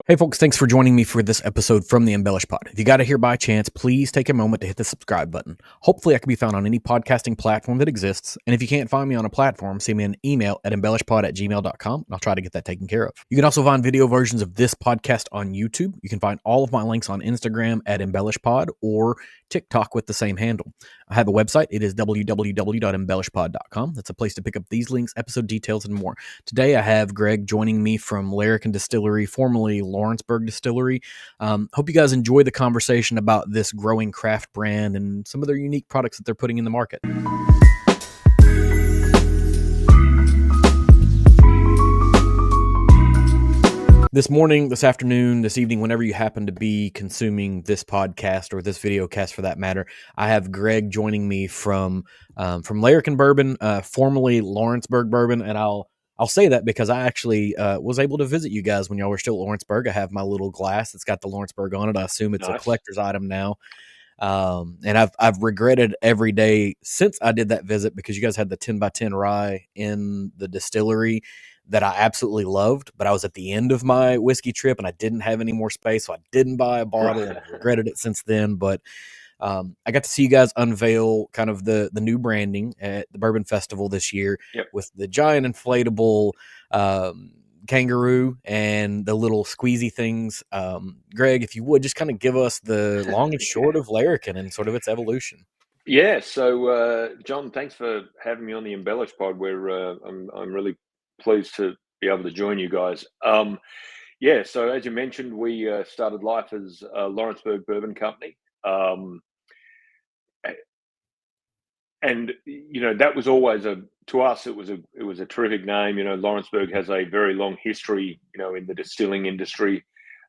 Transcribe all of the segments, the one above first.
Hey folks, thanks for joining me for this episode from the EmbellishPod. If you got it here by chance, please take a moment to hit the subscribe button. Hopefully I can be found on any podcasting platform that exists, and if you can't find me on a platform, send me an email at embellishpod@gmail.com, and I'll try to get that taken care of. You can also find video versions of this podcast on YouTube. You can find all of my links on Instagram at EmbellishPod or TikTok with the same handle. I have a website. It is www.embellishpod.com. That's a place to pick up these links, episode details, and more. Today I have Greg joining me from Larrikin Distillery, formerly Lawrenceburg Distillery. Hope you guys enjoy the conversation about this growing craft brand and some of their unique products that they're putting in the market. This morning, this afternoon, this evening, whenever you happen to be consuming this podcast or this video cast for that matter, I have Greg joining me from Larrikin Bourbon, formerly Lawrenceburg Bourbon, and I'll say that because I actually was able to visit you guys when y'all were still at Lawrenceburg. I have my little glass that's got the Lawrenceburg on it. I assume it's a collector's item now. And I've regretted every day since I did that visit because you guys had the 10x10 rye in the distillery that I absolutely loved, but I was at the end of my whiskey trip and I didn't have any more space, so I didn't buy a bottle and I've regretted it since then. But I got to see you guys unveil kind of the new branding at the Bourbon Festival this year with the giant inflatable kangaroo and the little squeezy things. Greg, if you would just kind of give us the long and short of Larrikin and sort of its evolution. Yeah, so John, thanks for having me on the EmbellishPod. Where I'm really pleased to be able to join you guys. So as you mentioned, we started life as a Lawrenceburg Bourbon Company, and that was always to us it was a terrific name. Lawrenceburg has a very long history, in the distilling industry.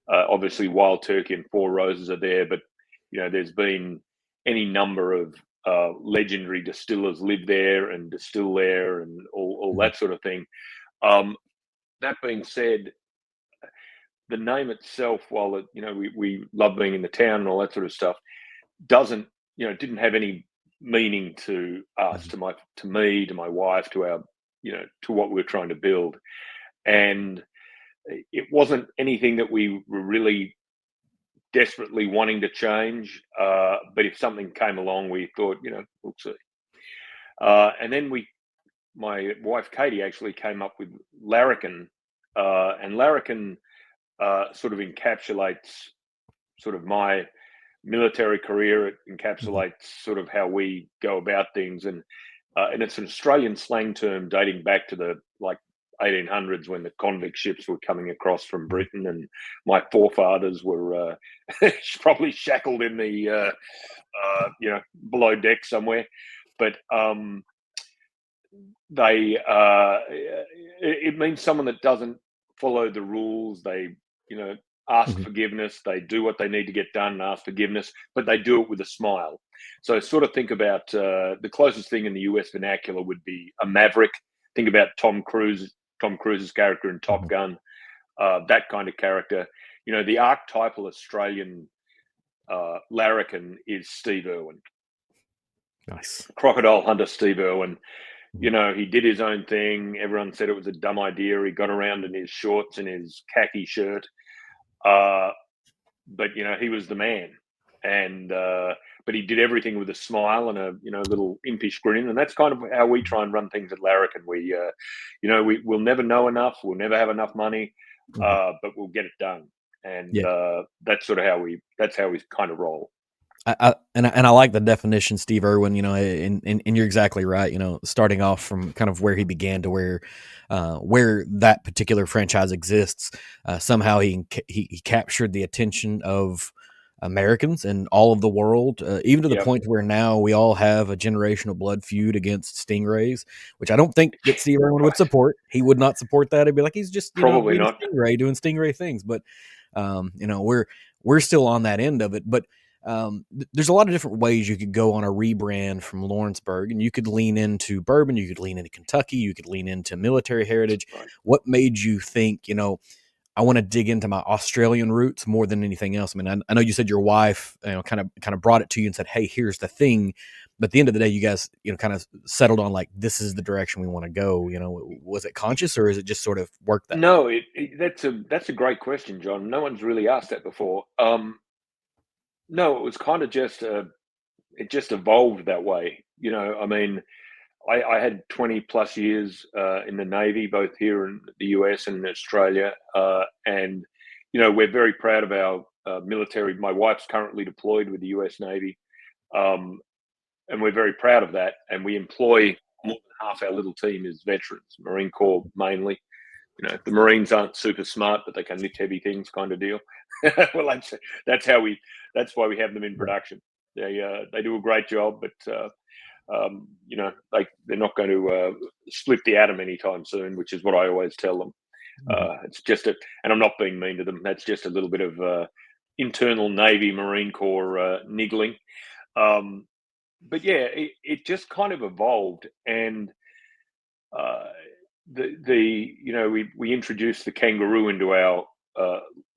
Obviously, Wild Turkey and Four Roses are there, but there's been any number of legendary distillers live there and distill there and all that sort of thing. That being said, the name itself, while we love being in the town and all that sort of stuff, didn't have any meaning to us, to me, to my wife, to our, to what we were trying to build. And it wasn't anything that we were really desperately wanting to change. But if something came along, we thought, we'll see. And then my wife, Katie, actually came up with Larrikin, and Larrikin sort of encapsulates sort of my military career. It encapsulates sort of how we go about things. And it's an Australian slang term dating back to the 1800s when the convict ships were coming across from Britain, and my forefathers were probably shackled in the below deck somewhere. But it means someone that doesn't follow the rules. They ask forgiveness. They do what they need to get done and ask forgiveness, but they do it with a smile. So sort of think about the closest thing in the US vernacular would be a maverick. Think about Tom Cruise's character in Top Gun, that kind of character. The archetypal Australian Larrikin is Steve Irwin. Nice. Crocodile hunter Steve Irwin. He did his own thing. Everyone said it was a dumb idea. He got around in his shorts and his khaki shirt. But he was the man. And but he did everything with a smile and a little impish grin. And that's kind of how we try and run things at Larrikin. We'll never know enough. We'll never have enough money, but we'll get it done. And that's sort of how we kind of roll. I like the definition, Steve Irwin, and you're exactly right. Starting off from kind of where he began to where that particular franchise exists. Somehow he captured the attention of Americans and all of the world, even to the point where now we all have a generational blood feud against stingrays, which I don't think that Steve Irwin would support. He would not support that. He'd be like, he's just probably not stingray doing stingray things. But we're still on that end of it. But there's a lot of different ways you could go on a rebrand from Lawrenceburg, and you could lean into bourbon, you could lean into Kentucky, you could lean into military heritage. What made you think, I want to dig into my Australian roots more than anything else. I mean, I know you said your wife, kind of brought it to you and said, "Hey, here's the thing." But at the end of the day, you guys, kind of settled on like, this is the direction we want to go. Was it conscious or is it just sort of work that way? No, that's a great question, John. No one's really asked that before. No, it was kind of just it just evolved that way. I mean, I had 20 plus years in the Navy, both here in the US and Australia, and we're very proud of our military. My wife's currently deployed with the US Navy, um, and we're very proud of that. And we employ more than half our little team is veterans, Marine Corps mainly. The Marines aren't super smart, but they can lift heavy things, kind of deal. Well, that's how we. That's why we have them in Right. production. They do a great job, but they're not going to split the atom anytime soon, which is what I always tell them. Mhm. It's just and I'm not being mean to them. That's just a little bit of internal Navy Marine Corps niggling. Um, but yeah, it just kind of evolved, and uh, we introduced the kangaroo into our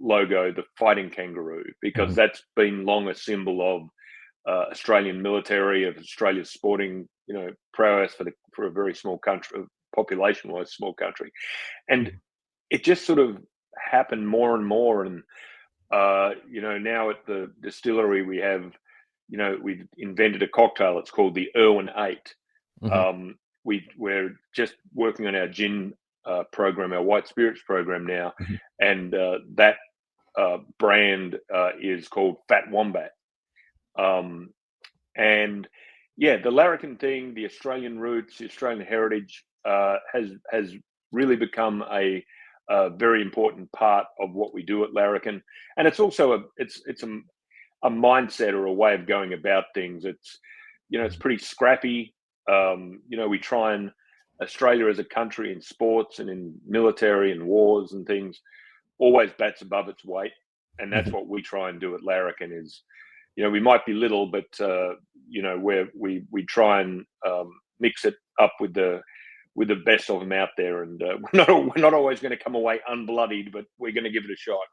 logo, the fighting kangaroo, because Mhm. that's been long a symbol of Australian military, of Australia's sporting prowess for a very small country, population-wise small country, and Mhm. it just sort of happened more and more, and now at the distillery we've invented a cocktail. It's called the Irwin Eight. Mhm. um, we're just working on our gin program, our white spirits program now, Mhm. and that brand is called Fat Wombat. Um, and yeah, the Larrikin thing, the Australian roots, the Australian heritage has really become a very important part of what we do at Larrikin, and it's also a mindset or a way of going about things. It's Mhm. pretty scrappy. We try and Australia as a country in sports and in military and wars and things always bats above its weight, and that's Mhm. what we try and do at Larrikin. Is we might be little, but where we try and mix it up with the best of them out there, and we're not always going to come away unbloodied, but we're going to give it a shot.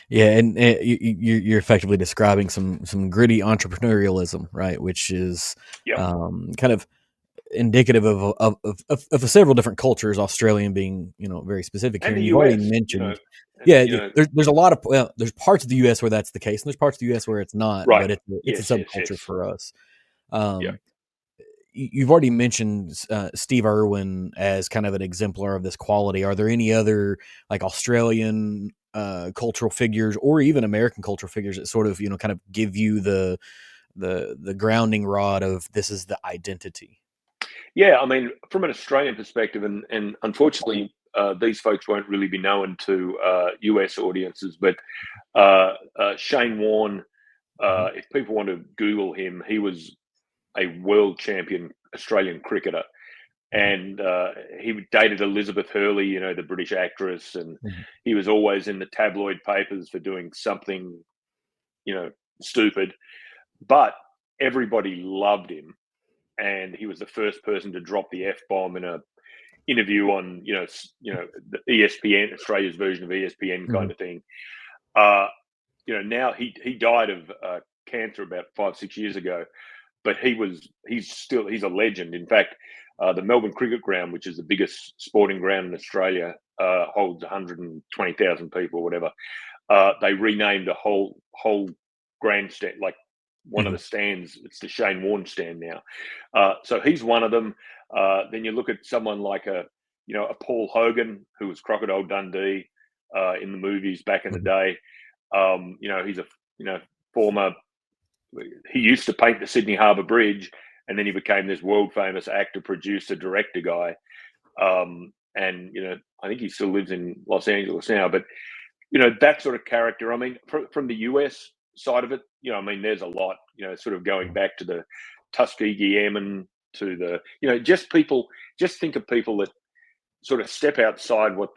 Yeah, and you're effectively describing some gritty entrepreneurialism, right? Which is Yep. kind of indicative of several different cultures, Australian being very specific here. And And the you've already US, mentioned, and yeah, there's a lot of there's parts of the U.S. where that's the case, and there's parts of the U.S. where it's not, right. but it's a Yes, yes, subculture yes. for us. Yeah. Um, you've already mentioned Steve Irwin as kind of an exemplar of this quality. Are there any other like Australian cultural figures or even American cultural figures that sort of kind of give you the grounding rod of this is the identity? Yeah, I mean, from an Australian perspective, and unfortunately, these folks won't really be known to US audiences, but Shane Warne, Hmm. if people want to Google him, he was a world champion Australian cricketer. Hmm. And he dated Elizabeth Hurley, the British actress, and Hmm. he was always in the tabloid papers for doing something, you know, stupid. But everybody loved him, and he was the first person to drop the f bomb in a interview on the ESPN, Australia's version of ESPN Hmm. kind of thing. Uh, now he died of cancer about 5 6 years ago, but he's a legend. In fact, the Melbourne Cricket Ground, which is the biggest sporting ground in Australia, holds 120,000 people or whatever. They renamed a whole grandstand, like one of Hmm. the stands. It's the Shane Warne stand now. So he's one of them. Then you look at someone like a Paul Hogan, who was Crocodile Dundee in the movies back in the Hmm. day. He's a former. He used to paint the Sydney Harbour Bridge, and then he became this world famous actor, producer, director guy. And I think he still lives in Los Angeles now. But that sort of character. I mean, from the US side of it, I mean, there's a lot. Sort of going back to the Tuskegee Airmen, to the just people. Just think of people that sort of step outside what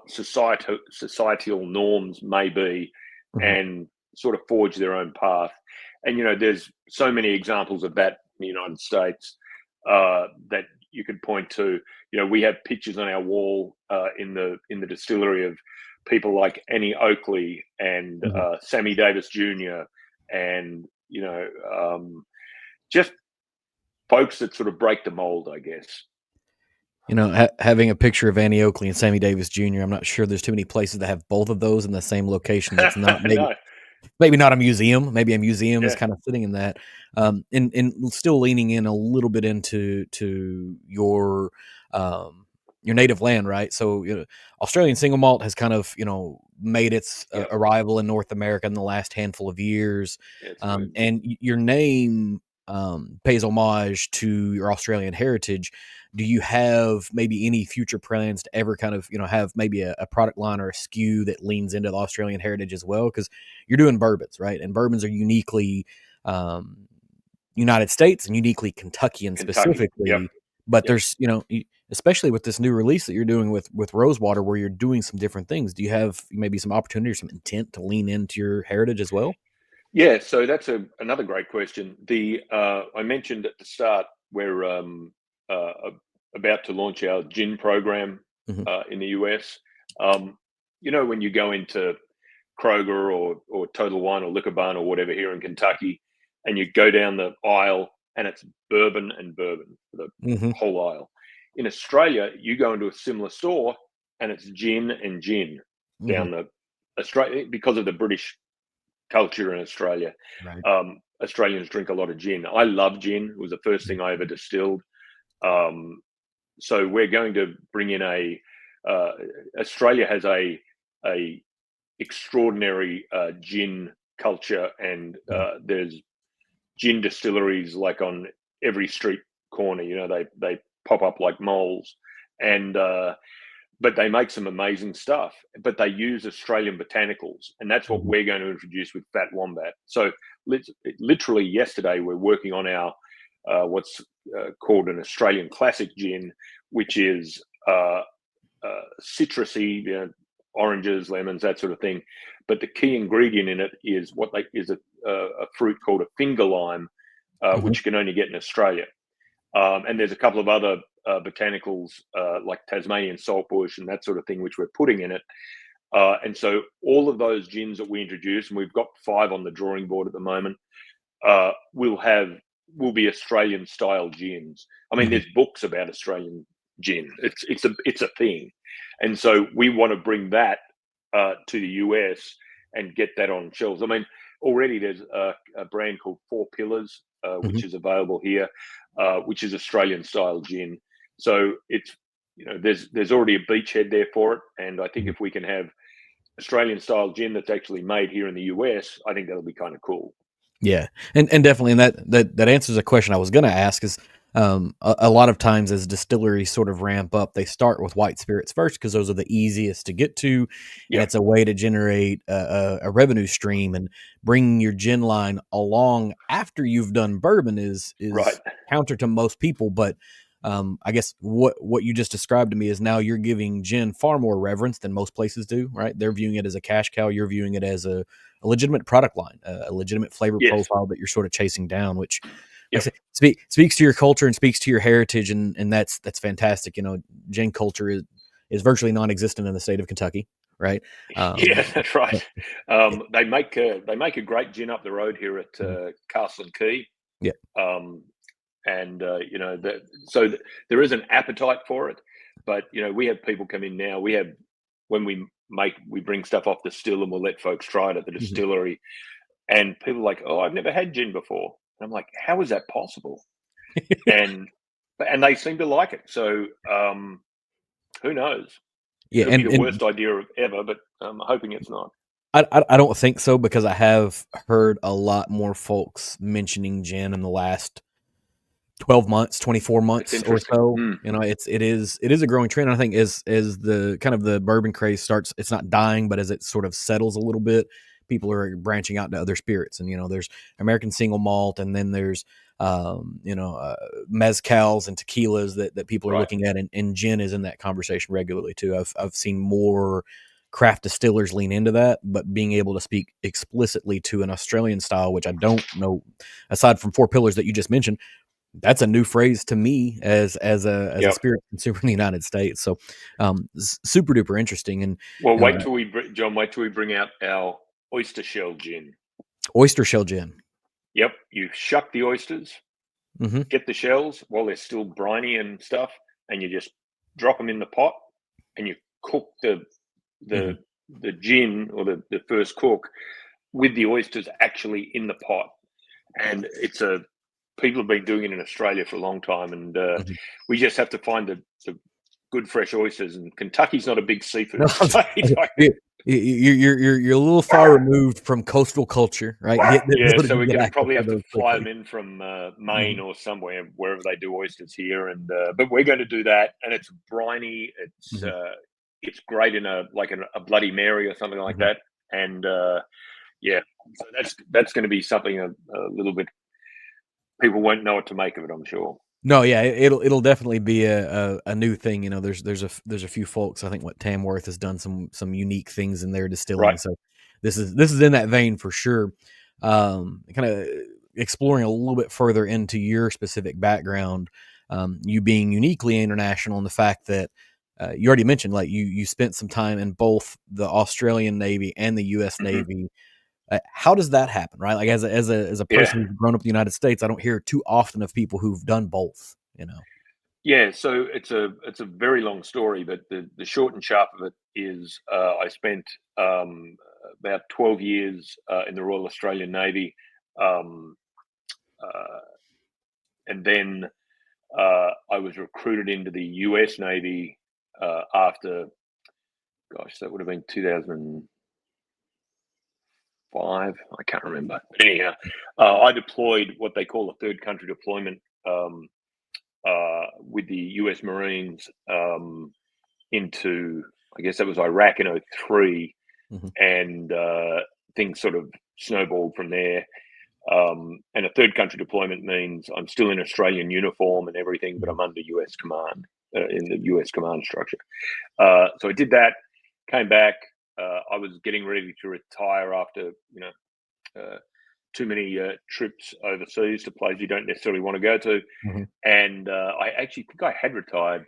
societal norms may be, Hmm. and sort of forge their own path. And there's so many examples of that in the United States, that you could point to. We have pictures on our wall in the distillery of people like Annie Oakley and Sammy Davis Jr. and just folks that sort of break the mold, I guess. Having a picture of Annie Oakley and Sammy Davis Jr., I'm not sure there's too many places that have both of those in the same location. That's not No. maybe not a museum. Maybe a museum is Yeah. kind of sitting in that. And still leaning in a little bit into your native land, right? So Australian single malt has kind of made its arrival in North America in the last handful of years, and your name pays homage to your Australian heritage. Do you have maybe any future plans to ever kind of have maybe a product line or a SKU that leans into the Australian heritage as well? Because you're doing bourbons, right? And bourbons are uniquely United States and uniquely Kentucky. Specifically. Yep. But there's especially with this new release that you're doing with Rosewater, where you're doing some different things. Do you have maybe some opportunity or some intent to lean into your heritage as well? Yeah, so that's another great question. I mentioned at the start we're about to launch our gin program in the US. When you go into Kroger or Total Wine or Liquor Barn or whatever here in Kentucky, and you go down the aisle and it's bourbon and bourbon for the whole aisle. In Australia, you go into a similar store and it's gin and gin down the Australia because of the British culture in Australia. Right. Australians drink a lot of gin. I love gin. It was the first thing I ever distilled. So we're going to bring in Australia has a extraordinary gin culture, and there's gin distilleries like on every street corner. They pop up like moles, and but they make some amazing stuff. But they use Australian botanicals, and that's what we're going to introduce with Fat Wombat. So literally yesterday, we're working on our what's called an Australian classic gin, which is citrusy, oranges, lemons, that sort of thing. But the key ingredient in it is a fruit called a finger lime, which you can only get in Australia. And there's a couple of other botanicals like Tasmanian saltbush and that sort of thing, which we're putting in it. And so all of those gins that we introduce, and we've got 5 on the drawing board at the moment, will be Australian style gins. I mean, there's books about Australian gin. It's a thing. And so we want to bring that to the US and get that on shelves. I mean, already there's a brand called Four Pillars, which is available here, which is Australian style gin. So it's, there's already a beachhead there for it. And I think if we can have Australian style gin that's actually made here in the US, I think that'll be kind of cool. Yeah. And definitely. And that answers a question I was going to ask is, a lot of times as distilleries sort of ramp up, they start with white spirits first because those are the easiest to get to, and it's a way to generate a revenue stream. And bringing your gin line along after you've done bourbon is right. counter to most people. But I guess what you just described to me is now you're giving gin far more reverence than most places do. Right? They're viewing it as a cash cow. You're viewing it as a legitimate product line, a legitimate flavor profile that you're sort of chasing down, which. Speaks to your culture and speaks to your heritage, and that's fantastic. Gin culture is virtually non-existent in the state of Kentucky, right? Yeah, that's right. They make a great gin up the road here at Castle and Key. Yeah. So there is an appetite for it, but we have people come in now. When we bring stuff off the still and we'll let folks try it at the distillery, and people are like, "Oh, I've never had gin before." And I'm like, how is that possible? and they seem to like it. So who knows? Yeah, It'll be the worst idea ever, but I'm hoping it's not. I don't think so, because I have heard a lot more folks mentioning gin in the last 12 months, 24 months or so. It is a growing trend. I think as the kind of the bourbon craze starts, it's not dying, but as it sort of settles a little bit, people are branching out into other spirits. And there's American single malt, and then there's mezcals and tequilas that people are looking at, and gin is in that conversation regularly too. I've seen more craft distillers lean into that, but being able to speak explicitly to an Australian style, which I don't know, aside from Four Pillars that you just mentioned, That's a new phrase to me as a Yep. spirit consumer in the United States. So, super duper interesting. And Well, uh, John, wait till we bring out our oyster shell gin. oyster shell gin. Yep. You shuck the oysters, Hmm. get the shells while they're still briny and stuff, and you just drop them in the pot and you cook Hmm. the the gin or the first cook with the oysters actually in the pot. And people have been doing it in Australia for a long time, and Hmm. we just have to find the good fresh oysters. And Kentucky's not a big No, seafood state. you're a little far removed from coastal culture, right? The Yeah, ability so to we're get going to access probably to have to those fly quickly. them in from Hmm. Maine or somewhere, wherever they do oysters here. And but we're going to do that, and it's briny. Hmm. It's great in a Bloody Mary or something like Hmm. that. And yeah, so that's going to be something a little bit. People won't know what to make of it, I'm sure. No, yeah, it'll definitely be a new thing. You know, there's a few folks. I think what Tamworth has done some unique things in their Right. distilling. So this is in that vein for sure. Kind of exploring a little bit further into your specific background, you being uniquely international, and the fact that you already mentioned, like you spent some time in both the Australian Navy and the U.S. Hmm. Navy. How does that happen, right? Like as a Yeah. person who's grown up in the United States, I don't hear too often of people who've done both. You know. Yeah, so it's a very long story, but the short and sharp of it is I spent about 12 years in the Royal Australian Navy, um, uh, and then I was recruited into the US Navy after, gosh, that would have been 2005. I can't remember. But anyhow, I deployed what they call a third country deployment with the US Marines. Into, I guess that was Iraq in '03, Mhm. and things sort of snowballed from there. And a third country deployment means I'm still in Australian uniform and everything, but Mhm. I'm under US command in the US command structure. So I did that, came back. I was getting ready to retire after too many trips overseas to places you don't necessarily want to go to. Mhm. And I actually think I had retired,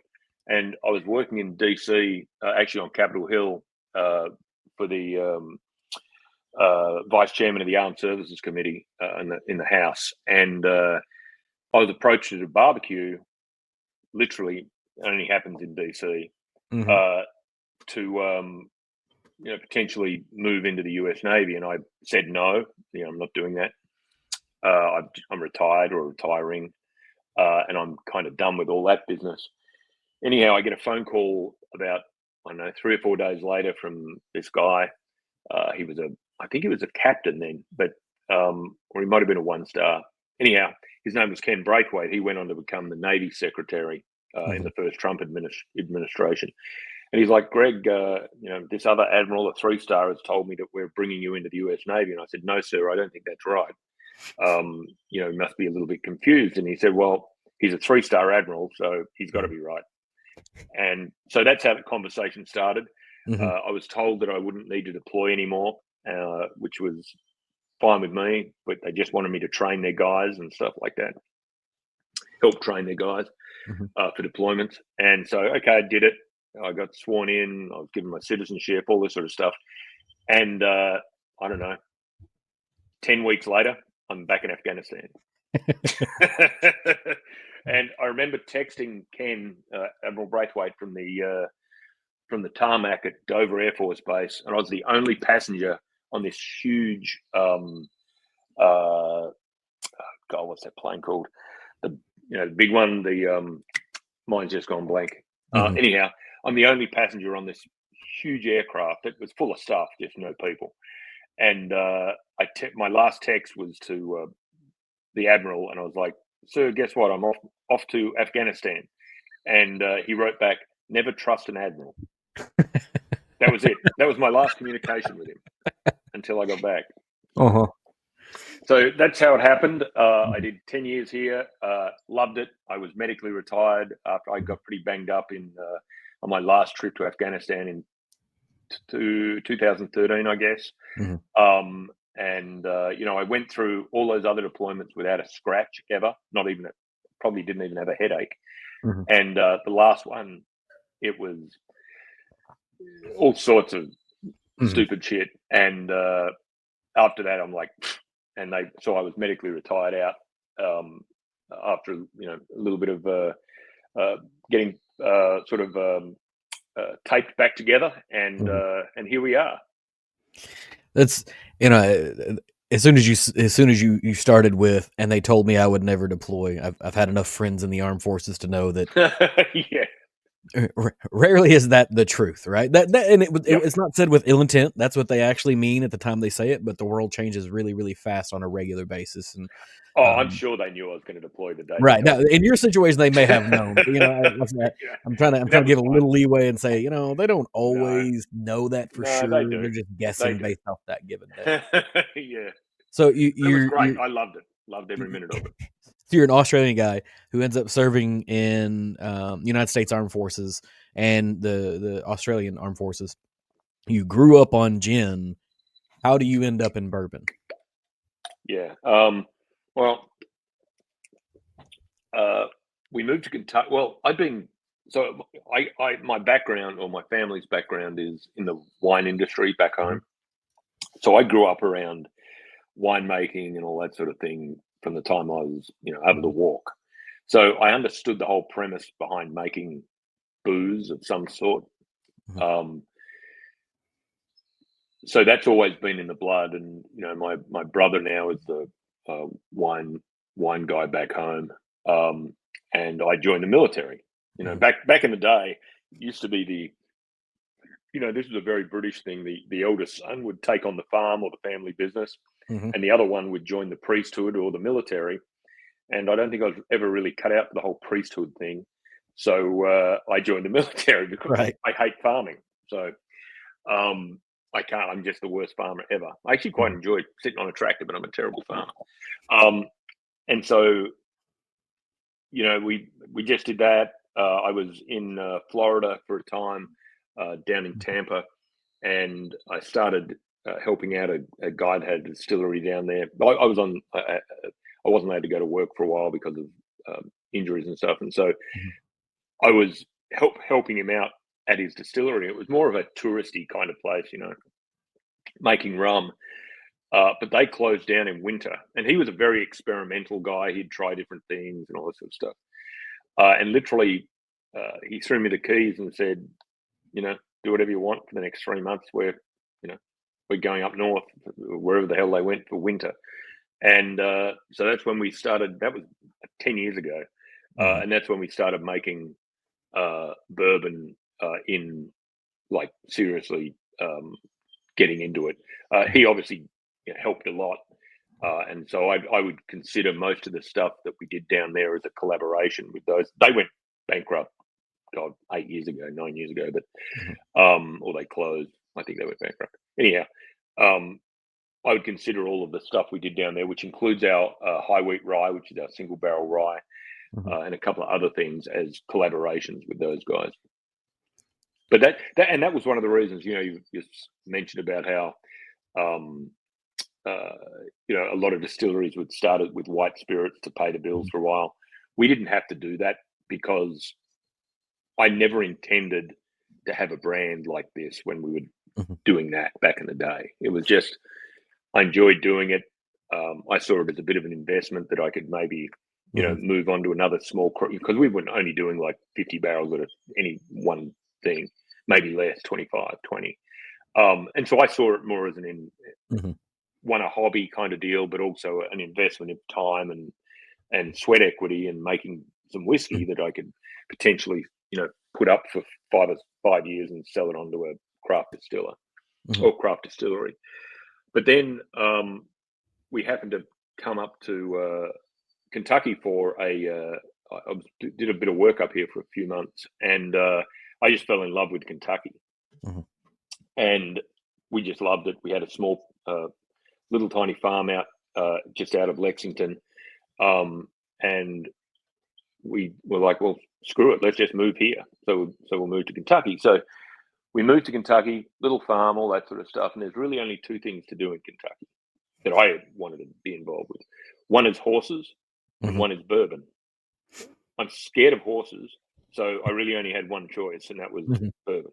and I was working in DC, actually on Capitol Hill, for the vice chairman of the Armed Services Committee in the House, and I was approached at a barbecue. Literally, it only happens in DC Mhm. uh, to potentially move into the U.S. Navy, and I said no. I'm not doing that. I'm retired or retiring, and I'm kind of done with all that business. Anyhow, I get a phone call about, I don't know, 3 or 4 days later from this guy. I think he was a captain then, but or he might have been a 1 star. Anyhow, his name was Ken Braithwaite. He went on to become the Navy Secretary in Mhm. the first Trump administration. And he's like, Greg, this other admiral, a 3 star, has told me that we're bringing you into the U.S. Navy. And I said, no, sir, I don't think that's right. He must be a little bit confused. And he said, well, he's a 3 star admiral, so he's got to Mhm. be right. And so that's how the conversation started. Mhm. I was told that I wouldn't need to deploy anymore, which was fine with me, but they just wanted me to train their guys and stuff like that, help train their guys Mhm. for deployments. And so, okay, I did it. I got sworn in. I was given my citizenship, all this sort of stuff. And I don't know, 10 weeks later, I'm back in Afghanistan. And I remember texting Ken, Admiral Braithwaite, from the tarmac at Dover Air Force Base, and I was the only passenger on this huge, God, what's that plane called? The big one. Mine's just gone blank. Mhm. Anyhow, I'm the only passenger on this huge aircraft that was full of stuff, just no people. And my last text was to the admiral, and I was like, "Sir, guess what? I'm off to Afghanistan." And he wrote back, "Never trust an admiral." That was it. That was my last communication with him until I got back. Uh-huh. So that's how it happened. I Mhm. did 10 years here, loved it. I was medically retired after I Mhm. got pretty banged up on my last trip to Afghanistan in 2013, I guess. Mhm. And I went through all those other deployments without a scratch ever, not even a probably didn't even have a headache. Mm-hmm. And the last one, it was all sorts of stupid shit. And after that, I'm like, and so I was medically retired out after a little bit of getting sort of taped back together, and here we are. That's as soon as you started with, and they told me I would never deploy. I've had enough friends in the armed forces to know that. Yeah. Rarely is that the truth, right? And it's not said with ill intent. That's what they actually mean at the time they say it. But the world changes really, really fast on a regular basis, and I'm sure they knew I was going to deploy the day. Right now, in your situation, they may have known. But, I'm trying to give a little leeway and say, they don't always know that for sure. They do. They're just guessing based off that given day. Yeah. So it was great. I loved it. Loved every minute of it. So you're an Australian guy who ends up serving in United States Armed Forces and the Australian Armed Forces. You grew up on gin. How do you end up in bourbon? Yeah. Well, we moved to Kentucky. Well, my background, or my family's background, is in the wine industry back home. So I grew up around winemaking and all that sort of thing from the time I was, over the walk. So I understood the whole premise behind making booze of some sort. So that's always been in the blood. And, my brother now is the wine guy back home. And I joined the military. Back in the day, it used to be this is a very British thing. The eldest son would take on the farm or the family business, and the other one would join the priesthood or the military. And I don't think I was ever really cut out for the whole priesthood thing. So I joined the military because I hate farming. So I can't. I'm just the worst farmer ever. I actually quite enjoy sitting on a tractor, but I'm a terrible farmer. And so, we just did that. I was in Florida for a time, down in Tampa, and I started helping out a guy that had a distillery down there. I wasn't allowed to go to work for a while because of injuries and stuff, and so I was helping him out at his distillery. It was more of a touristy kind of place, making rum. But they closed down in winter, and he was a very experimental guy. He'd try different things and all that sort of stuff. And literally, he threw me the keys and said, do whatever you want for the next 3 months. We're going up north, wherever the hell they went for winter. And so that's when we started. That was 10 years ago. And that's when we started making bourbon in, like, seriously getting into it. He obviously helped a lot. And so I would consider most of the stuff that we did down there as a collaboration with those. They went bankrupt, 9 years ago, but or they closed. I think they went bankrupt. Anyhow, I would consider all of the stuff we did down there, which includes our high wheat rye, which is our single barrel rye, and a couple of other ththings, as collaborations with those guys. But that was one of the reasons, you mentioned about how a lot of distilleries would start it with white spirits to pay the bills for a while. We didn't have to do that because I never intended to have a brand like this when we were doing that back in the day. It was just, I enjoyed doing it. I saw it as a bit of an investment that I could maybe, move on to another small, because we weren't only doing like 50 barrels at any one thing, maybe less, 25, 20. And so I saw it more as a hobby kind of deal, but also an investment of time and sweat equity, and making some whiskey that I could potentially, put up for 5 years and sell it onto a craft distiller or craft distillery. But then we happened to come up to Kentucky for I did a bit of work up here for a few months, and I just fell in love with Kentucky, and we just loved it. We had a small, little tiny farm out just out of Lexington, and we were like, well, screw it, let's just move here. So we'll move to Kentucky. So we moved to Kentucky, little farm, all that sort of stuff. And there's really only two things to do in Kentucky that I wanted to be involved with. One is horses, and one is bourbon. I'm scared of horses, so I really only had one choice, and that was Mhm. bourbon.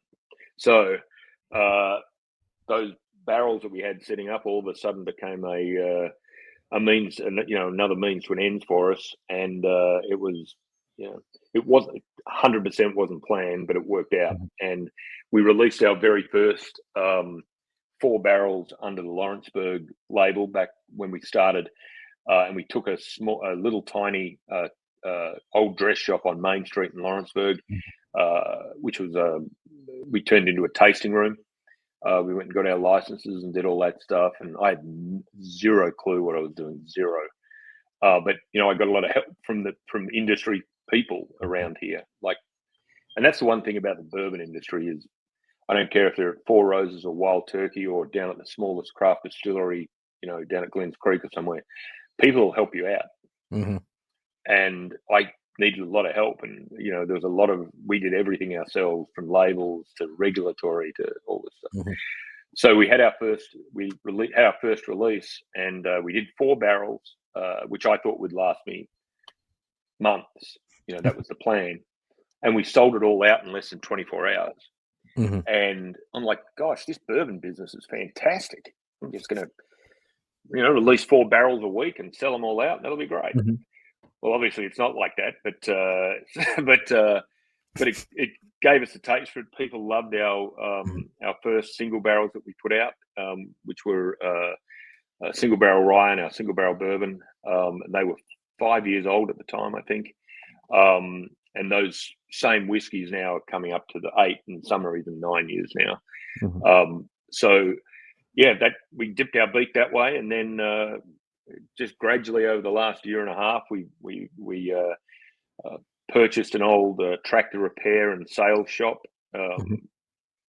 So those barrels that we had setting up all of a sudden became a means, and another means to an end for us, and it was, it wasn't 100% wasn't planned, but it worked out, Mhm. and we released our very first 4 barrels under the Lawrenceburg label back when we started, and we took a little tiny old dress shop on Main Street in Lawrenceburg, which was we turned into a tasting room. We went and got our licenses and did all that stuff, and I had zero clue what I was doing, zero. But I got a lot of help from industry people around here, and that's the one thing about the bourbon industry is I don't care if they're at Four Roses or Wild Turkey or down at the smallest craft distillery, down at Glens Creek or somewhere. People will help you out, Mhm. and I needed a lot of help, and there was a lot of we did everything ourselves, from labels to regulatory to all this stuff. Mhm. So we had our first release, and we did 4 barrels, which I thought would last me months. That was the plan, and we sold it all out in less than 24 hours. Mhm. And I'm like, gosh, this bourbon business is fantastic. I'm just going to, release 4 barrels a week and sell them all out, and that'll be great. Mhm. Well, obviously, it's not like that, but it gave us a taste for it. People loved Mhm. our first single barrels that we put out, which were a single barrel rye and our single barrel bourbon. They were 5 years old at the time, I think. And those same whiskies now are coming up to the 8, and some are even 9 years now. Mhm. So yeah, that we dipped our beak that way, and then just gradually over the last year and a half, we purchased an old tractor repair and sales shop, Mhm.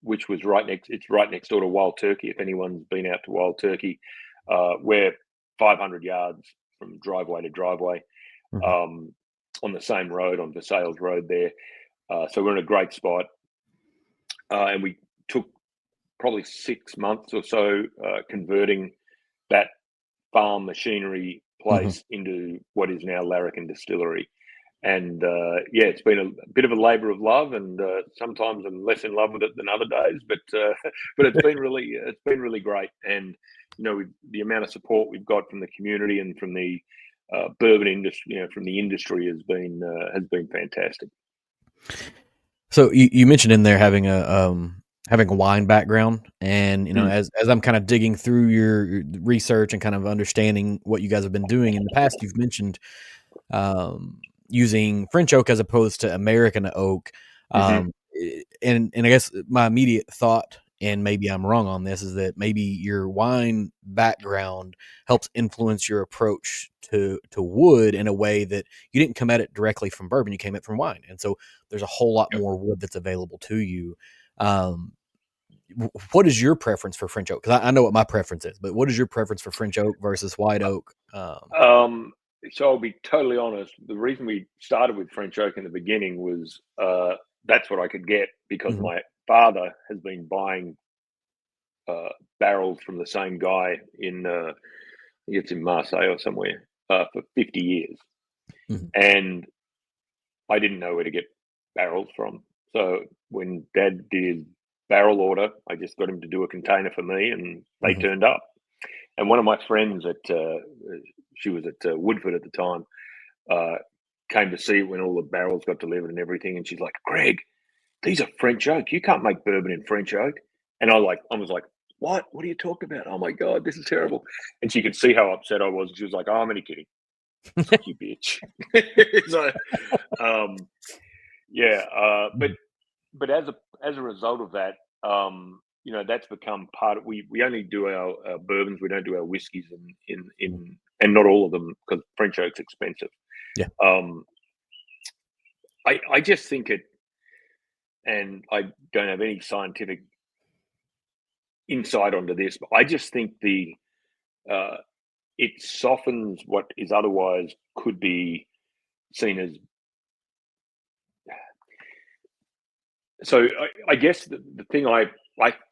which was right next. It's right next door to Wild Turkey. If anyone's been out to Wild Turkey, we're 500 yards from driveway to driveway, Mhm. um, on the same road, on the sales road there. So we're in a great spot, and we took probably 6 months or so converting that farm machinery Mhm. place into what is now Larrikin Distillery. And yeah, it's been a bit of a labour of love, and sometimes I'm less in love with it than other days. But but it's been really great, and the amount of support we've got from the community and from the bourbon industry, from the industry has been fantastic. So you mentioned in there having a wine background, and Mm. as I'm kind of digging through your research and kind of understanding what you guys have been doing in the past, you've mentioned using French oak as opposed to American oak. Hmm. And I guess my immediate thought, and maybe I'm wrong on this, is that maybe your wine background helps influence your approach to wood in a way that you didn't come at it directly from bourbon, you came at it from wine, and so there's a whole lot Yep. more wood that's available to you. Um, what is your preference for French oak? Because I know what my preference is, but what is your preference for French oak versus white oak? Um, so I'll be totally honest. The reason we started with French oak in the beginning was that's what I could get, because Mhm. my father has been buying uh, barrels from the same guy in I think it's in Marseille or somewhere, for 50 years, Mhm. and I didn't know where to get barrels from. So when Dad did his barrel order, I just got him to do a container for me, and they Mhm. turned up. And one of my friends she was at Woodford at the time, uh, came to see it when all the barrels got delivered and everything, and she's like, "Greg, these are French oak. You can't make bourbon in French oak." And I was like, "What? What are you talking about? Oh my god, this is terrible!" And she could see how upset I was. She was like, "Oh, I'm only kidding. Fuck you, bitch." So, um, yeah, Mhm. but as a result of that, that's become part of. We only do our bourbons. We don't do our whiskies and not all of them, because French oak's expensive. Yeah. Um, I just think it, and I don't have any scientific insight onto this, but I just think uh, it softens what is otherwise could be seen as. So I guess the thing I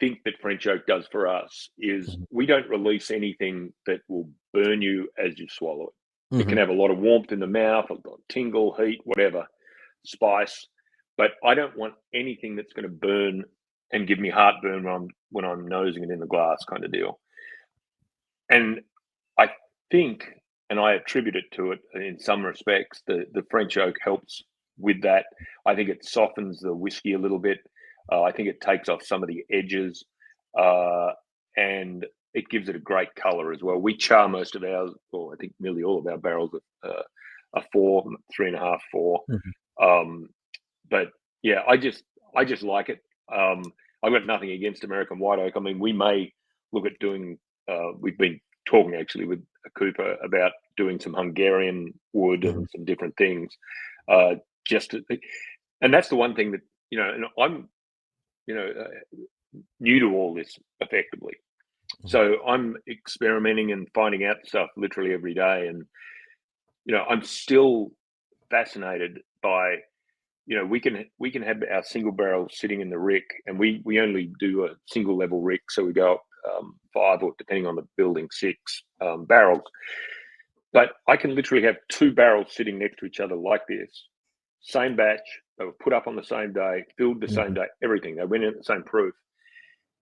think that French oak does for us is Mhm. we don't release anything that will burn you as you swallow it. It can Mhm. have a lot of warmth in the mouth, a lot of tingle, heat, whatever. spice, but I don't want anything that's going to burn and give me heartburn when I'm nosing it in the glass, kind of deal. And I think, and I attribute it to it in some respects, the French oak helps with that. I think it softens the whiskey a little bit. I think it takes off some of the edges, and it gives it a great color as well. We char most of ours, or I think nearly all of our barrels are 4, 3.5, 4. But yeah, I just like it. I've got nothing against American white oak. I mean, we may look at doing. We've been talking actually with Cooper about doing some Hungarian wood and some different things. And that's the one thing that, and I'm, new to all this effectively. So I'm experimenting and finding out stuff literally every day. And, I'm still fascinated by, we can have our single barrel sitting in the rick, and we only do a single level rick. So we go up 5, or depending on the building, 6 barrels. But I can literally have 2 barrels sitting next to each other like this, same batch. They were put up on the same day, filled the same day, everything. They went in at the same proof,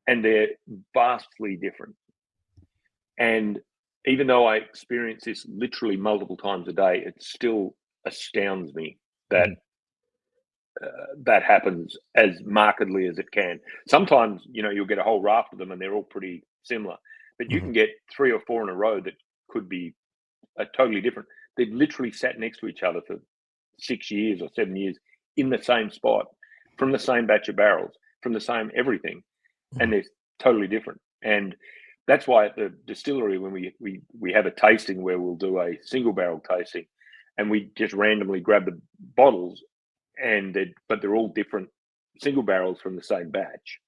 and they're vastly different. And even though I experience this literally multiple times a day, it still astounds me that that happens as markedly as it can. Sometimes, you'll get a whole raft of them and they're all pretty similar, but you can get 3 or 4 in a row that could be totally different. They've literally sat next to each other for 6 years or 7 years in the same spot, from the same batch of barrels, from the same everything, and they're totally different. And that's why at the distillery, when we have a tasting where we'll do a single barrel tasting, and we just randomly grab the bottles, but they're all different single barrels from the same batch.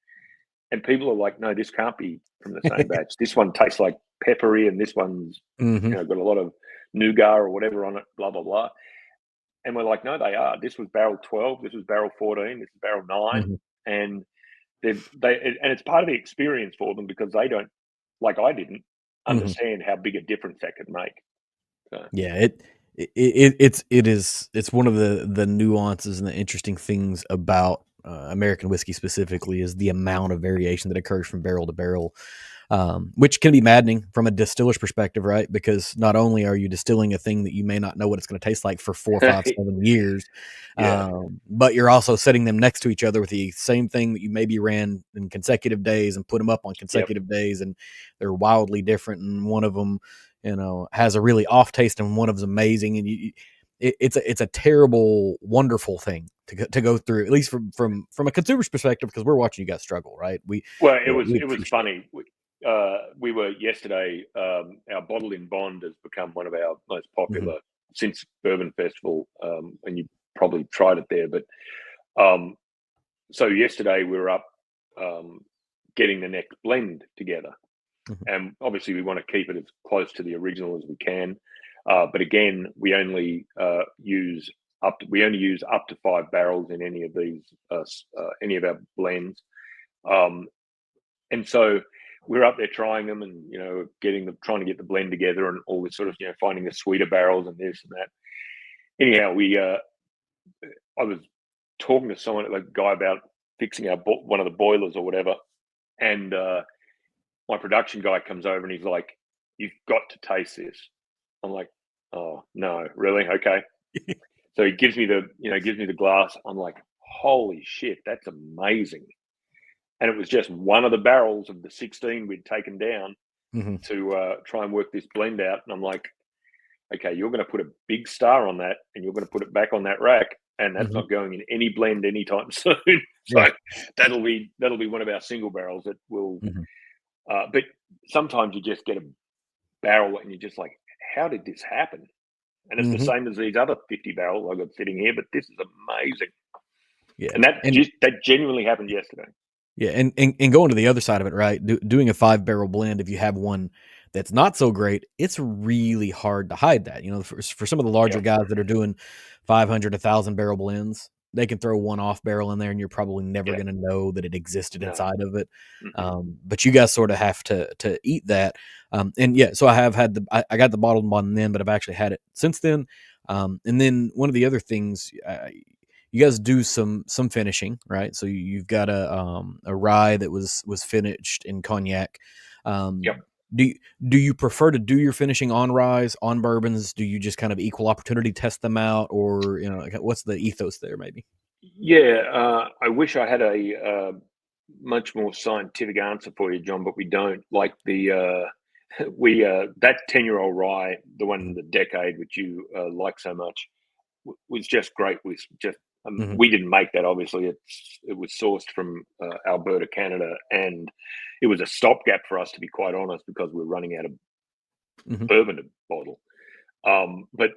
And people are like, no, this can't be from the same batch. This one tastes like peppery, and this one's got a lot of nougat or whatever on it, blah, blah, blah. And we're like, no, they are. This was barrel 12, this was barrel 14, this is barrel 9. And and it's part of the experience for them, because they don't, like I didn't, understand how big a difference that could make. So. Yeah, it's one of the nuances and the interesting things about American whiskey specifically is the amount of variation that occurs from barrel to barrel, which can be maddening from a distiller's perspective, right? Because not only are you distilling a thing that you may not know what it's going to taste like for 4, 5, 7 years, but you're also setting them next to each other with the same thing that you maybe ran in consecutive days and put them up on consecutive days, and they're wildly different. And one of them, has a really off taste, and one of them's amazing. And it's a terrible, wonderful thing to go through, at least from a consumer's perspective, because we're watching you guys struggle, right? It was funny. We were yesterday. Our bottle in Bond has become one of our most popular since Bourbon Festival, and you probably tried it there. But so yesterday we were up getting the next blend together, and obviously we want to keep it as close to the original as we can. But again, we only use up to 5 barrels in any of these any of our blends, and so we're up there trying them, and trying to get the blend together, and all this sort of finding the sweeter barrels and this and that. Anyhow, I was talking to a guy about fixing one of the boilers or whatever, and my production guy comes over and he's like, "You've got to taste this." I'm like, "Oh no, really? Okay." So he gives me the glass. I'm like, "Holy shit, that's amazing!" And it was just one of the barrels of the 16 we'd taken down to try and work this blend out. And I'm like, "Okay, you're going to put a big star on that, and you're going to put it back on that rack, and that's not going in any blend anytime soon." So that'll be one of our single barrels that will. But sometimes you just get a barrel and you're just like, how did this happen? And it's the same as these other 50 barrels I've got sitting here, but this is amazing. Yeah. And that genuinely happened yesterday. Yeah. And going to the other side of it, right? Doing a 5 barrel blend, if you have one that's not so great, it's really hard to hide that. For some of the larger guys that are doing 500, 1,000 barrel blends, they can throw one off barrel in there and you're probably never going to know that it existed inside of it. But you guys sort of have to eat that. So I have had I got the bottled one then, but I've actually had it since then. And then one of the other things, you guys do some finishing, right? So you've got a rye that was finished in cognac. Yep. Do do you prefer to do your finishing on ryes, on bourbons? Do you just kind of equal opportunity test them out, or what's the ethos there? Maybe. Yeah, I wish I had a much more scientific answer for you, John, but we don't. Like we that 10-year-old rye, the one in the decade which you like so much, was just great. Was just Mm-hmm. we didn't make that. Obviously, it was sourced from Alberta, Canada, and it was a stopgap for us, to be quite honest, because we were running out of Mm-hmm. bourbon to bottle. But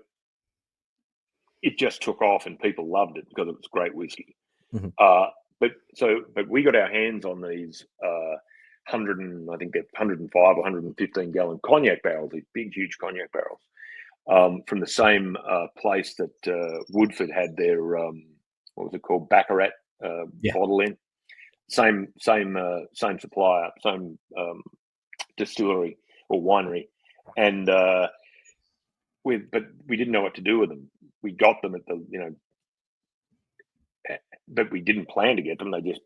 it just took off, and people loved it because it was great whiskey. Mm-hmm. But we got our hands on these 105 or 115 gallon cognac barrels, these big, huge cognac barrels, from the same place that Woodford had their what was it called, Baccarat Yeah. bottle in. Same supplier, same distillery or winery, and but we didn't know what to do with them. We got them at but we didn't plan to get them. They just,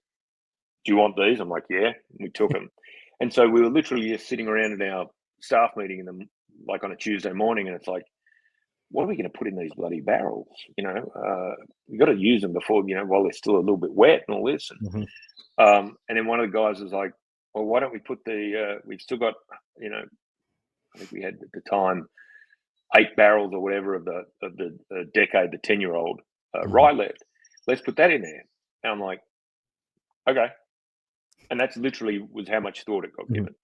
do you want these? I'm like, yeah. And we took them. And so we were literally just sitting around in our staff meeting in them, like on a Tuesday morning. And it's like, what are we going to put in these bloody barrels? We've got to use them before, while they're still a little bit wet and all this. And, Mm-hmm. and then one of the guys was like, well, why don't we put we've still got, I think we had at the time 8 barrels or whatever of the decade, the 10-year-old rye left. Let's put that in there. And I'm like, okay. And that's literally was how much thought it got given.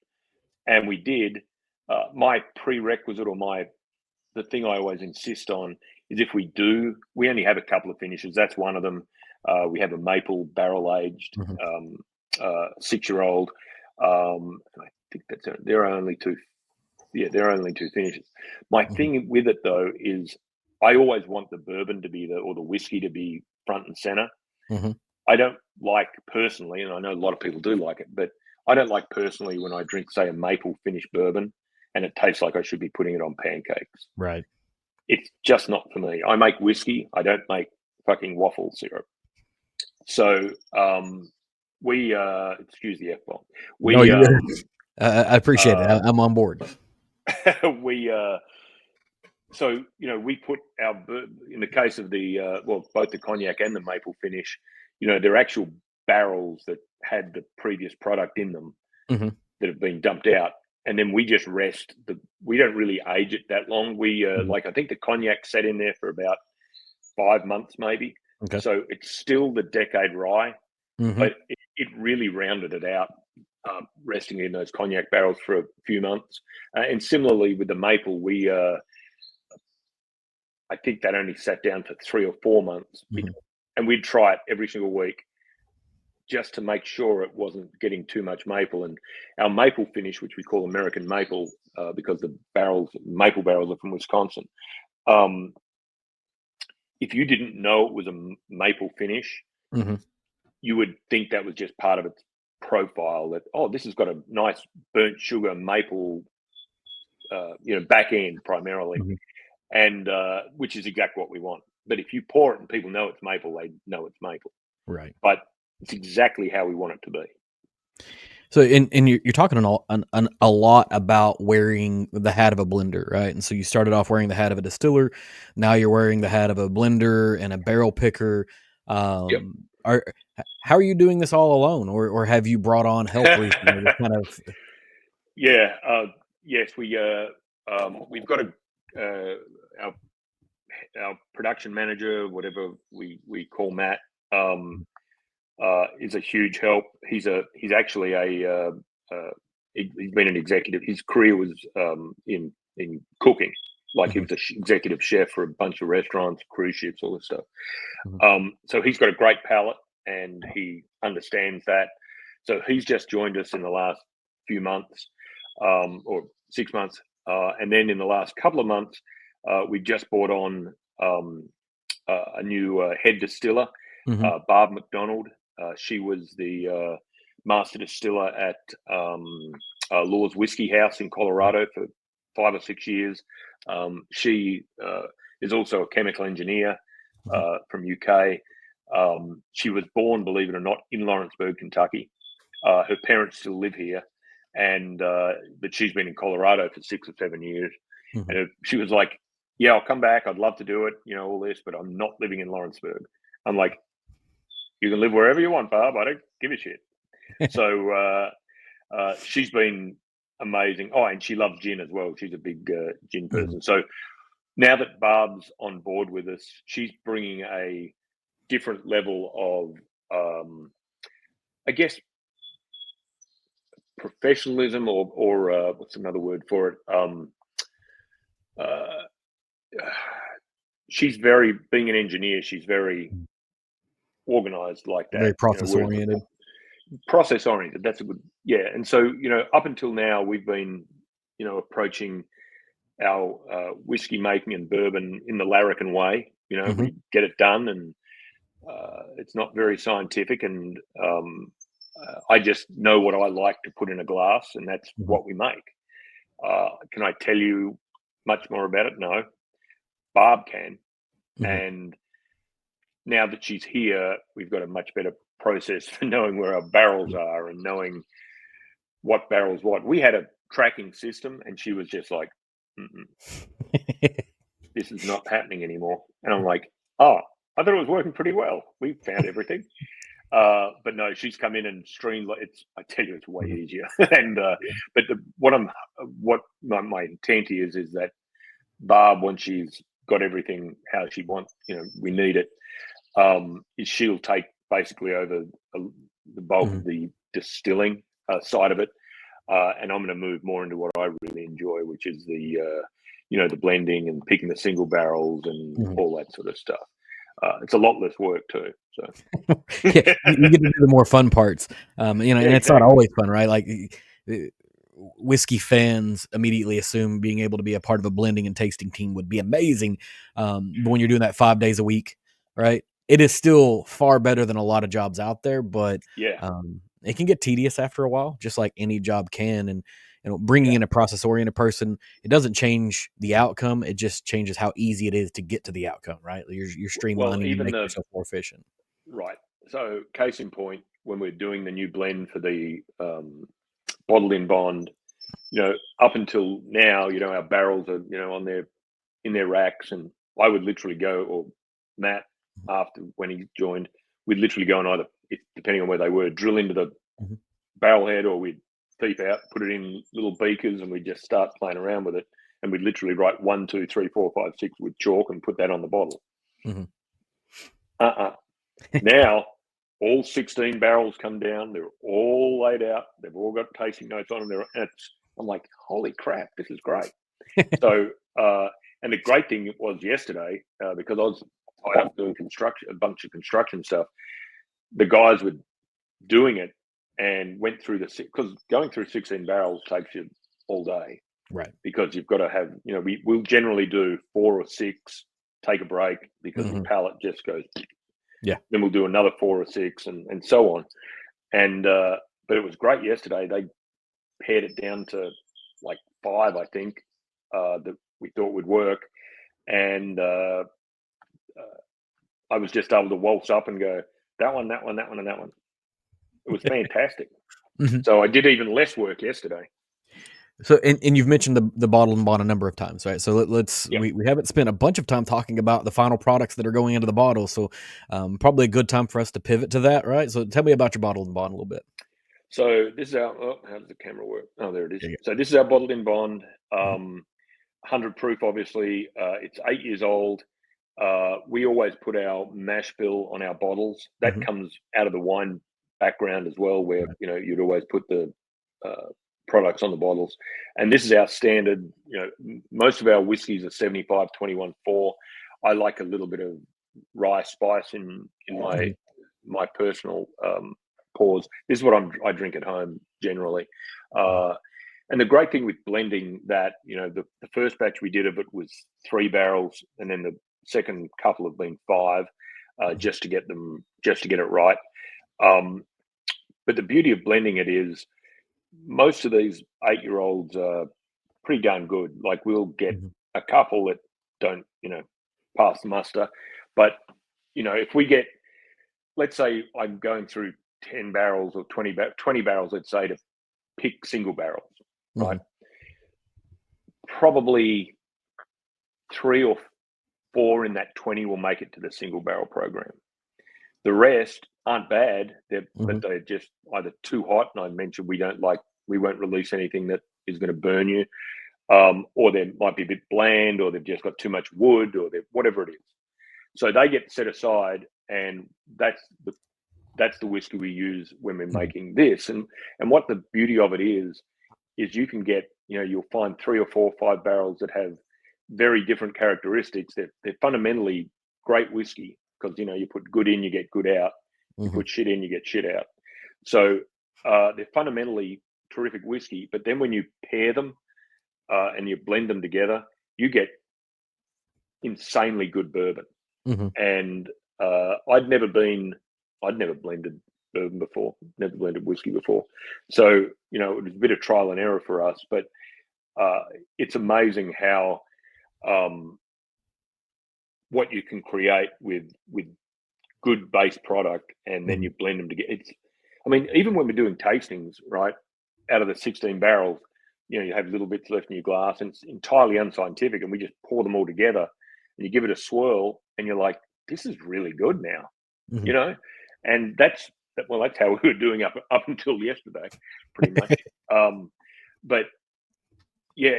And we did. My prerequisite, or the thing I always insist on, is if we only have a couple of finishes. That's one of them. We have a maple barrel aged 6-year-old. I think there are only 2. Yeah, there are only 2 finishes. My thing with it though is I always want the bourbon to be or the whiskey to be front and center. Mm-hmm. I don't like personally, and I know a lot of people do like it, but I don't like personally when I drink, say, a maple finished bourbon and it tastes like I should be putting it on pancakes. Right. It's just not for me. I make whiskey. I don't make fucking waffle syrup. So we excuse the F-bomb. No, you're good. I appreciate it. I'm on board. So we put in the case of both the cognac and the maple finish, they're actual barrels that had the previous product in them that have been dumped out, and then we just rest we don't really age it that long. We like, I think the cognac sat in there for about 5 months maybe. Okay. So it's still the decade rye, but it really rounded it out, resting in those cognac barrels for a few months. And similarly with the maple, I think that only sat down for 3 or 4 months, and we'd try it every single week just to make sure it wasn't getting too much maple. And our maple finish, which we call American maple, because the maple barrels are from Wisconsin. If you didn't know it was a maple finish, you would think that was just part of its profile, that, oh, this has got a nice burnt sugar maple, back end primarily. And which is exactly what we want. But if you pour it and people know it's maple, they know it's maple. Right. But it's exactly how we want it to be. So, and you're talking a lot about wearing the hat of a blender, right? And so you started off wearing the hat of a distiller. Now you're wearing the hat of a blender and a barrel picker. How are you doing this all alone, or have you brought on help recently? Kind of. Yeah. Yes, we've got our production manager, whatever we call Matt, is a huge help. He's actually he's been an executive. His career was in cooking. Like, he was an executive chef for a bunch of restaurants, cruise ships, all this stuff. So he's got a great palate and he understands that. So he's just joined us in the last few months, or 6 months. And then in the last couple of months, we just brought on a new head distiller, Barb McDonald. She was the master distiller at Law's Whiskey House in Colorado for 5 or 6 years. She is also a chemical engineer from UK. She was born, believe it or not, in Lawrenceburg, Kentucky. Her parents still live here, but she's been in Colorado for 6 or 7 years. Mm-hmm. And she was like, "Yeah, I'll come back. I'd love to do it, all this, but I'm not living in Lawrenceburg." I'm like, "You can live wherever you want, Barb. I don't give a shit." So she's been amazing. Oh, and she loves gin as well. She's a big gin person. Mm-hmm. So now that Barb's on board with us, she's bringing a different level of, I guess, professionalism, or what's another word for it? Uh, she's being an engineer. She's very organized like that. Very process oriented. Process oriented. That's a good, yeah. And so, up until now, we've been, approaching our whiskey making and bourbon in the Larrikin way. Mm-hmm. We get it done, and it's not very scientific, and I just know what I like to put in a glass, and that's Mm-hmm. what we make. Can I tell you much more about it? No. Barb can. Mm-hmm. And now that she's here, we've got a much better process for knowing where our barrels are and knowing what barrels what. We had a tracking system, and she was just like, "This is not happening anymore." And I'm like, "Oh, I thought it was working pretty well. We found everything." But no, she's come in and streamed. I tell you, it's way easier. And but what my intent is that Barb, when she's got everything how she wants, we need it, is she'll take basically over the bulk of the distilling side of it, and I'm going to move more into what I really enjoy, which is the blending and picking the single barrels and all that sort of stuff. It's a lot less work too. So yeah, you get to do the more fun parts, and it's exactly. not always fun, right? Like whiskey fans immediately assume being able to be a part of a blending and tasting team would be amazing, but when you're doing that 5 days a week, right? It is still far better than a lot of jobs out there, but it can get tedious after a while, just like any job can. And bringing in a process-oriented person, it doesn't change the outcome. It just changes how easy it is to get to the outcome, right? You're streamlining and making yourself more efficient. Right. So, case in point, when we're doing the new blend for the bottled in bond, up until now, our barrels are, in their racks, and I would literally go, or Matt, after when he joined, we'd literally go and either, depending on where they were, drill into the barrel head, or we'd thief out, put it in little beakers, and we'd just start playing around with it. And we'd literally write 1, 2, 3, 4, 5, 6 with chalk and put that on the bottle. Now, all 16 barrels come down. They're all laid out. They've all got tasting notes on them. I'm like, holy crap, this is great. So, and the great thing was yesterday, because I was tied up doing a bunch of construction stuff, the guys were doing it and went through because going through 16 barrels takes you all day. Right. Because you've got to have, we'll generally do 4 or 6, take a break because the palate just goes. Yeah. Then we'll do another 4 or 6 and so on. And, but it was great yesterday. They pared it down to like 5, I think, that we thought would work. And I was just able to waltz up and go, that one, that one, that one, and that one. It was fantastic. So I did even less work yesterday. So, and you've mentioned the bottle and bond a number of times, right? So we haven't spent a bunch of time talking about the final products that are going into the bottle. So probably a good time for us to pivot to that, right? So tell me about your bottle and bond a little bit. So this is how does the camera work? Oh, there it is. So this is our bottled in bond, 100 proof, obviously. It's 8 years old. We always put our mash bill on our bottles. That comes out of the wine background as well, where, you'd always put the products on the bottles. And this is our standard. Most of our whiskeys are 75, 21, 4. I like a little bit of rye spice in my personal pours. This is what I drink at home generally. And the great thing with blending that, the first batch we did of it was 3 barrels, and then the second couple have been 5, just to get it right. But the beauty of blending it is most of these 8-year-olds are pretty darn good. Like, we'll get a couple that don't, pass the muster. But, if we get let's say I'm going through 10 barrels or 20 barrels, let's say, to pick single barrels, right? Probably 3 or 4 in that 20 will make it to the single barrel program. The rest aren't bad, but they're just either too hot. And I mentioned we won't release anything that is going to burn you, or they might be a bit bland, or they've just got too much wood, or whatever it is. So they get set aside, and that's the whiskey we use when we're making this. And what the beauty of it is you can get, you'll find 3 or 4 or 5 barrels that have very different characteristics. They're fundamentally great whiskey, because you put good in, you get good out. You put shit in, you get shit out. So they're fundamentally terrific whiskey. But then when you pair them and you blend them together, you get insanely good bourbon. And I'd never blended bourbon before, never blended whiskey before. So it was a bit of trial and error for us. But it's amazing how what you can create with good base product, and then you blend them together. Even when we're doing tastings, right, out of the 16 barrels, you have little bits left in your glass, and it's entirely unscientific, and we just pour them all together, and you give it a swirl, and you're like, this is really good now, and that's how we were doing up until yesterday, pretty much. But yeah,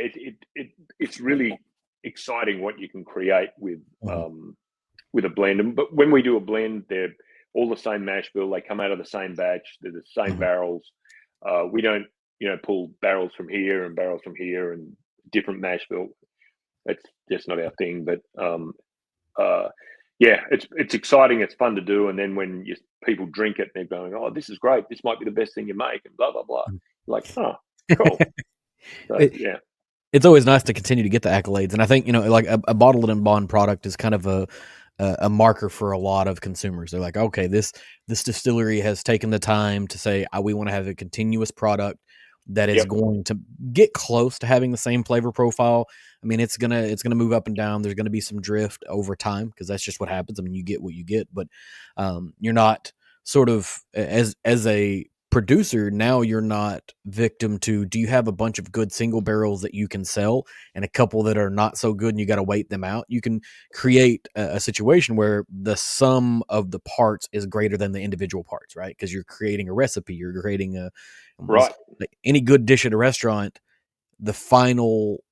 it's really exciting what you can create with a blend. But when we do a blend, they're all the same mash bill. They come out of the same batch. They're the same barrels. We don't, pull barrels from here and barrels from here and different mash bill. That's just not our thing. But yeah, it's exciting. It's fun to do. And then when people drink it, they're going, "Oh, this is great. This might be the best thing you make," and blah blah blah. Like, oh, cool. So, yeah. It's always nice to continue to get the accolades, and I think like a bottled and bond product is kind of a marker for a lot of consumers. They're like, okay, this distillery has taken the time to say, we want to have a continuous product that is going to get close to having the same flavor profile. I mean, it's gonna move up and down. There's gonna be some drift over time, because that's just what happens. I mean, you get what you get, but you're not sort of, as a producer, now you're not victim to, do you have a bunch of good single barrels that you can sell and a couple that are not so good and you got to wait them out? You can create a situation where the sum of the parts is greater than the individual parts, right? Because you're creating a recipe, you're creating like any good dish at a restaurant, the final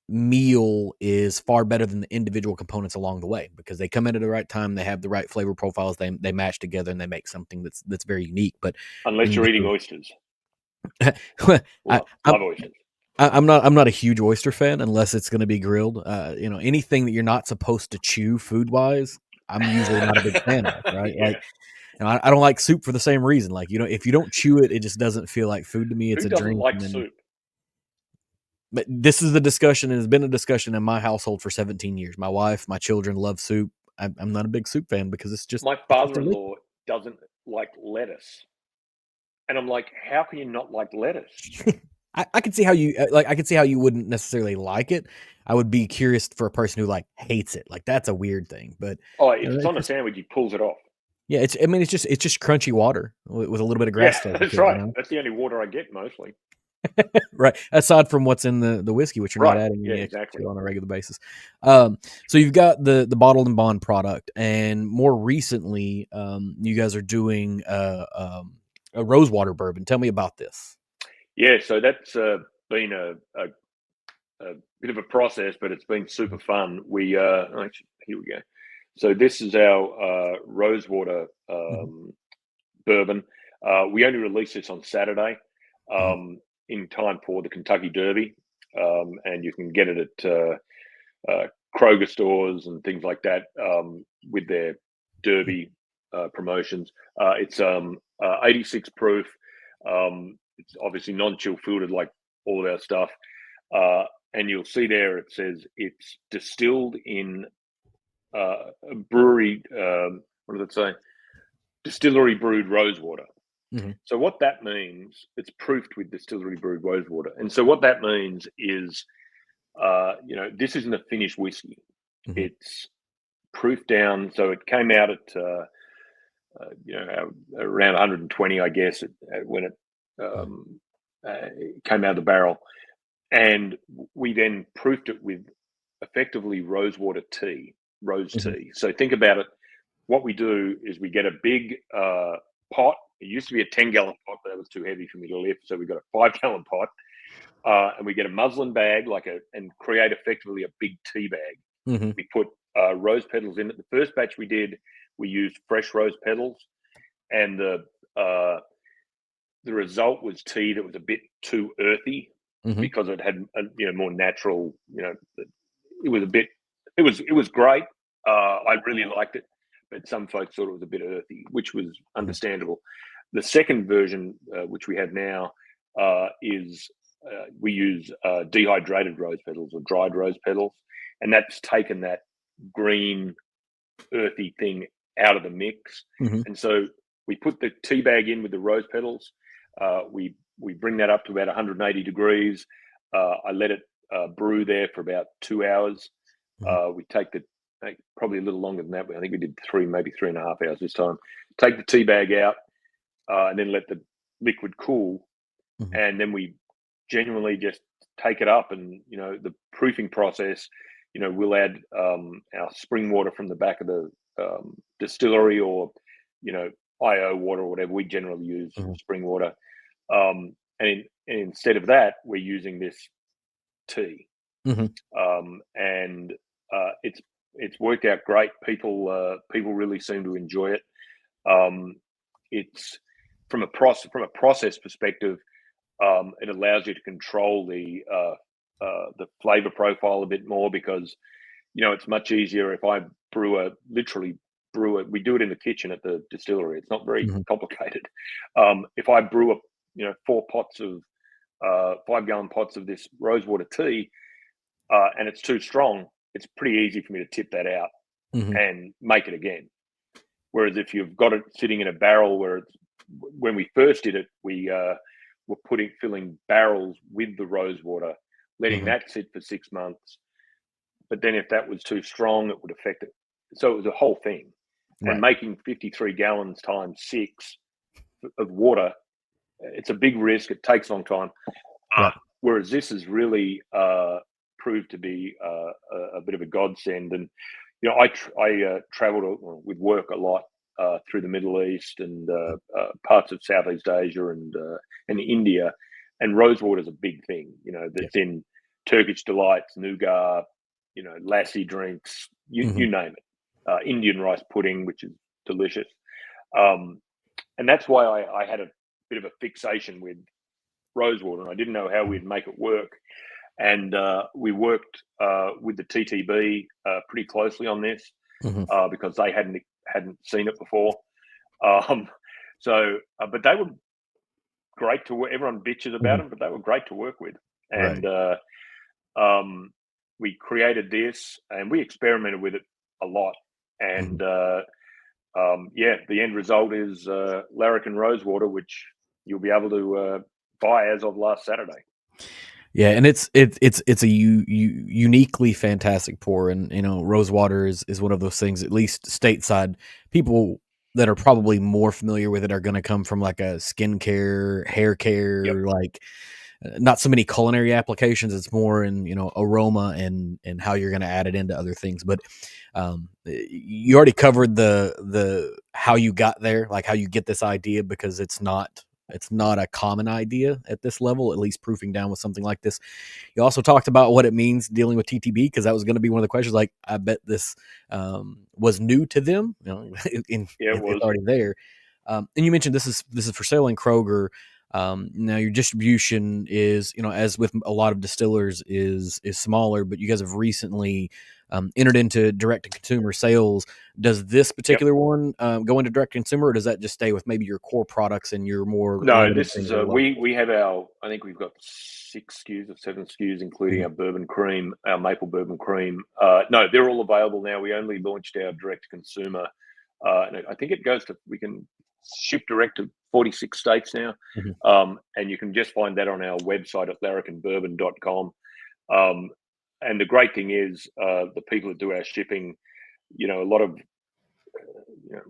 meal is far better than the individual components along the way, because they come in at the right time, they have the right flavor profiles, they match together, and they make something that's very unique. But unless you're eating oysters, love oysters. I'm not a huge oyster fan unless it's going to be grilled. Anything that you're not supposed to chew food wise, I'm usually not a big fan of. Right? Yeah. Like, I don't like soup for the same reason. Like, if you don't chew it, it just doesn't feel like food to me. It's Who a doesn't drink. like soup? But this is the discussion, and it's been a discussion in my household for 17 years. My wife, my children love soup. I'm not a big soup fan because it's just, my father-in-law doesn't like lettuce, and I'm like, how can you not like lettuce? I can see how you like. I can see how you wouldn't necessarily like it. I would be curious for a person who hates it. Like, that's a weird thing. But if it's on a sandwich, he pulls it off. Yeah, it's just crunchy water with a little bit of grass. Yeah, that's right. That's the only water I get mostly. Right. Aside from what's in the whiskey, which you're not adding any to on a regular basis. So you've got the bottled and bond product, and more recently, you guys are doing a rosewater bourbon. Tell me about this. Yeah, so that's been a bit of a process, but it's been super fun. We actually, here we go. So this is our rosewater bourbon. We only released this on Saturday. In time for the Kentucky Derby, and you can get it at Kroger stores and things like that with their Derby promotions. It's 86 proof. It's obviously non-chill filtered, like all of our stuff. And you'll see there it says it's distilled in a brewery. What does it say? Distillery brewed rosewater. So what that means, it's proofed with distillery brewed rosewater. And so what that means is, this isn't a finished whiskey. It's proofed down. So it came out at around 120, I guess, when it came out of the barrel. And we then proofed it with effectively rosewater tea, rose tea. So think about it. What we do is we get a big pot. It used to be a 10-gallon pot, but that was too heavy for me to lift. So we got a 5-gallon pot, and we get a muslin bag, and create effectively a big tea bag. We put rose petals in it. The first batch we did, we used fresh rose petals, and the result was tea that was a bit too earthy because it had more natural. It was great. I really liked it, but some folks thought it was a bit earthy, which was understandable. The second version, which we have now, is we use dehydrated rose petals or dried rose petals, and that's taken that green, earthy thing out of the mix. And so we put the tea bag in with the rose petals. We bring that up to about 180 degrees. I let it brew there for about 2 hours. We take probably a little longer than that. I think we did maybe 3.5 hours this time. Take the tea bag out, and then let the liquid cool. And then we genuinely just take it up, and the proofing process. We'll add our spring water from the back of the distillery, or IO water or whatever. We generally use spring water, and instead of that, we're using this tea, and it's worked out great. People really seem to enjoy it. It's from a process perspective, it allows you to control the flavor profile a bit more, because it's much easier if I literally brew it. We do it in the kitchen at the distillery. It's not very complicated. If I brew 4 pots of 5-gallon pots of this rosewater tea, and it's too strong, it's pretty easy for me to tip that out and make it again. Whereas if you've got it sitting in a barrel, when we first did it, we were filling barrels with the rosewater, letting that sit for 6 months. But then if that was too strong, it would affect it. So it was a whole thing. Right. And making 53 gallons times 6 of water, it's a big risk. It takes a long time. Right. Whereas this has really proved to be a bit of a godsend. And I traveled with work a lot through the Middle East and parts of Southeast Asia and India, and rosewater is a big thing. That's in Turkish delights, nougat, lassi drinks, you name it. Indian rice pudding, which is delicious, and that's why I had a bit of a fixation with rosewater, and I didn't know how we'd make it work. And we worked with the TTB pretty closely on this because they hadn't seen it before. But they were great to work. Everyone bitches about them, but they were great to work with. And we created this, and we experimented with it a lot. And the end result is Larrikin Rosewater, which you'll be able to buy as of last Saturday. Yeah, and it's a uniquely fantastic pour, and rosewater is one of those things. At least stateside, people that are probably more familiar with it are going to come from like a skincare, hair care, like not so many culinary applications. It's more in aroma and how you're going to add it into other things. But you already covered the how you got there, like how you get this idea, because it's not a common idea at this level, at least proofing down with something like this. You also talked about what it means dealing with TTB, because that was going to be one of the questions. Like, I bet this was new to them. It's already there. And you mentioned this is for sale in Kroger. Now your distribution is, as with a lot of distillers, is smaller, but you guys have recently entered into direct to consumer sales. Does this particular one go into direct to consumer, or does that just stay with maybe your core products and your more? No, this is we have I think we've got 6 SKUs or 7 SKUs, including our bourbon cream, our maple bourbon cream. No, they're all available now. We only launched our direct to consumer, and I think we can ship direct to 46 states now. And you can just find that on our website at larrikinbourbon.com. And the great thing is the people that do our shipping, a lot of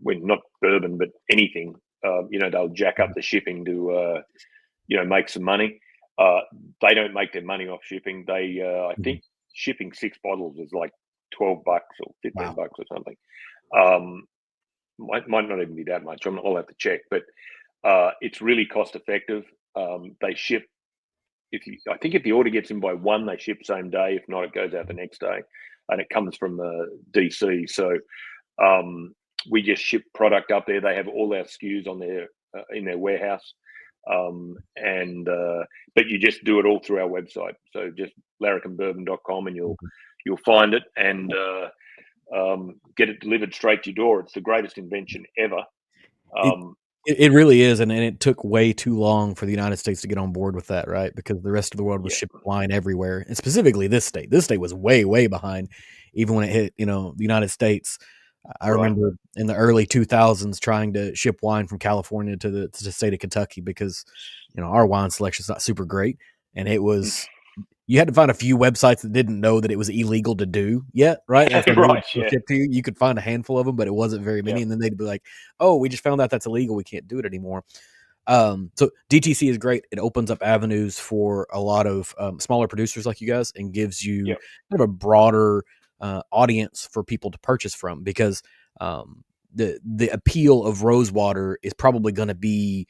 when not bourbon, but anything, they'll jack up the shipping to, make some money. They don't make their money off shipping. They, I Mhm. think shipping 6 bottles is like $12 or Wow. $15 or something. Um, might not even be that much. I'll have to check, but it's really cost effective. They ship I think if the order gets in by 1, they ship same day. If not, it goes out the next day, and it comes from DC. So um, we just ship product up there. They have all our SKUs on their in their warehouse, and but you just do it all through our website. So just larrikinbourbon.com, and you'll find it and get it delivered straight to your door. It's the greatest invention ever. It Um, it really is, and it took way too long for the United States to get on board with that, right? Because the rest of the world was yeah, shipping wine everywhere, and specifically this state. This state was way, way behind, even when it hit, the United States. I right. remember in the early 2000s trying to ship wine from California to the state of Kentucky because, our wine selection is not super great, and it was you had to find a few websites that didn't know that it was illegal to do yet, right? Like when they would Right. Yeah. ship to you, you could find a handful of them, but it wasn't very Yeah. many. And then they'd be like, "Oh, we just found out that's illegal. We can't do it anymore." So DTC is great. It opens up avenues for a lot of smaller producers like you guys, and gives you Yep. kind of a broader audience for people to purchase from because the appeal of Rosewater is probably going to be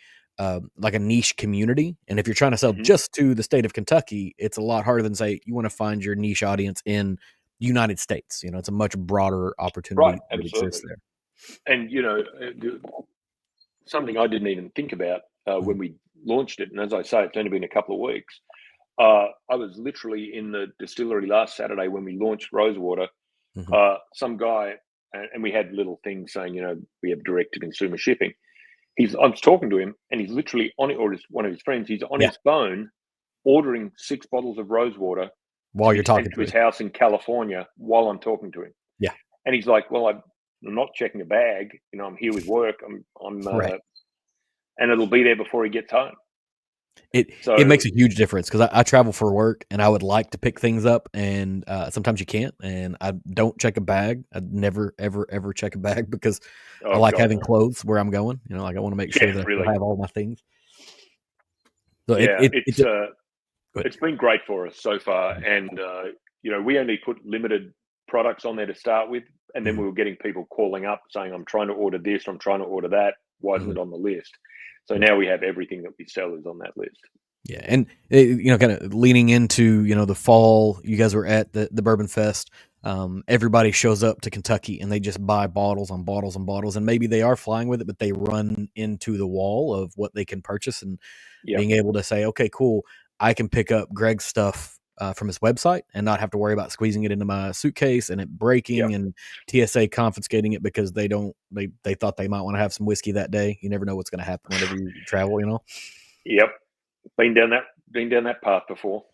like a niche community. And if you're trying to sell Hmm. just to the state of Kentucky, it's a lot harder than say you want to find your niche audience in the United States. It's a much broader Right. opportunity that exists Absolutely. there. And something I didn't even think about Mhm. when we launched it, and as I say, it's only been a couple of weeks. I was literally in the distillery last Saturday when we launched Rosewater. Mhm. Some guy, and we had little things saying, we have direct to consumer shipping. I was talking to him, and he's literally on it, or one of his friends. He's on Yeah, his phone ordering 6 bottles of Rosewater to while be you're sent talking to to his it. house in California while I'm talking to him. Yeah, And he's like, "Well, I'm not checking a bag. I'm here with work. I'm, right. and it'll be there before he gets home." It So makes a huge difference because I travel for work and I would like to pick things up, and sometimes you can't. And I don't check a bag. I never ever ever check a bag because I oh like god, having no. clothes where I'm going. Like I want to make sure Yeah, that I still really. have all my things. So Yeah, it's a go ahead. it's been great for us so far, and we only put limited products on there to start with, and then we Mhm, were getting people calling up saying, "I'm trying to order this, I'm trying to order that. Why isn't mhm. it on the list?" So Right. now we have everything that we sell is on that list. Yeah, and kind of leaning into the fall. You guys were at the Bourbon Fest. Everybody shows up to Kentucky and they just buy bottles on bottles and bottles, and maybe they are flying with it, but they run into the wall of what they can purchase, and Yep, being able to say, okay, cool, I can pick up Greg's stuff from his website and not have to worry about squeezing it into my suitcase and it yep, breaking and TSA confiscating it because they thought they might want to have some whiskey that day. You never know what's going to happen whenever you travel. yep. Been down that path before.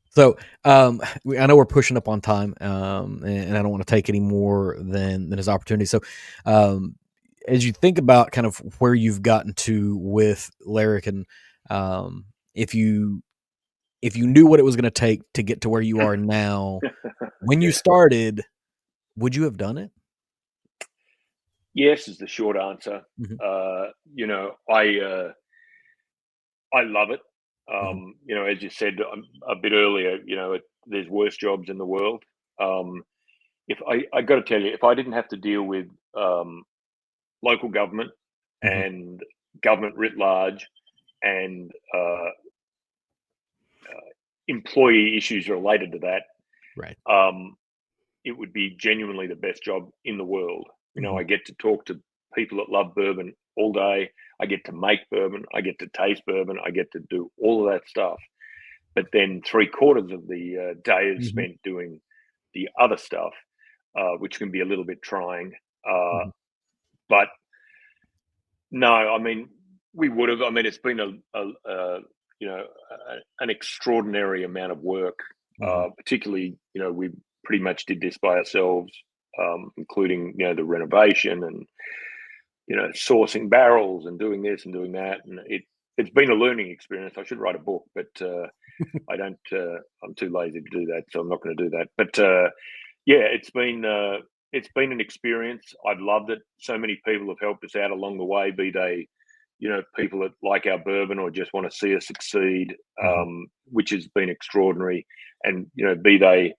So I know we're pushing up on time, and I don't want to take any more than his opportunity. So um, as you think about kind of where you've gotten to with Larrikin, um, if you knew what it was going to take to get to where you are now, when you Yeah. started, would you have done it? Yes is the short answer. Hmm. I love it. Hmm. As you said a bit earlier, there's worse jobs in the world. Um, if I got to tell you, if I didn't have to deal with um, local government Hmm. and government writ large and employee issues related to that, Right. um, it would be genuinely the best job in the world. Hmm. I get to talk to people that love bourbon all day. I get to make bourbon. I get to taste bourbon. I get to do all of that stuff. But then 3/4 of the day is Hmm. spent doing the other stuff, which can be a little bit trying. Uh, Hmm. but no, I mean, we would have. I mean, it's been an extraordinary amount of work. Hmm. Particularly, we pretty much did this by ourselves, including the renovation and sourcing barrels and doing this and doing that, and it's been a learning experience. I should write a book, but I don't. I'm too lazy to do that, so I'm not going to do that. But yeah, it's been. it's been an experience. I've loved it. So many people have helped us out along the way, be they, people that like our bourbon or just want to see us succeed, which has been extraordinary. And, be they,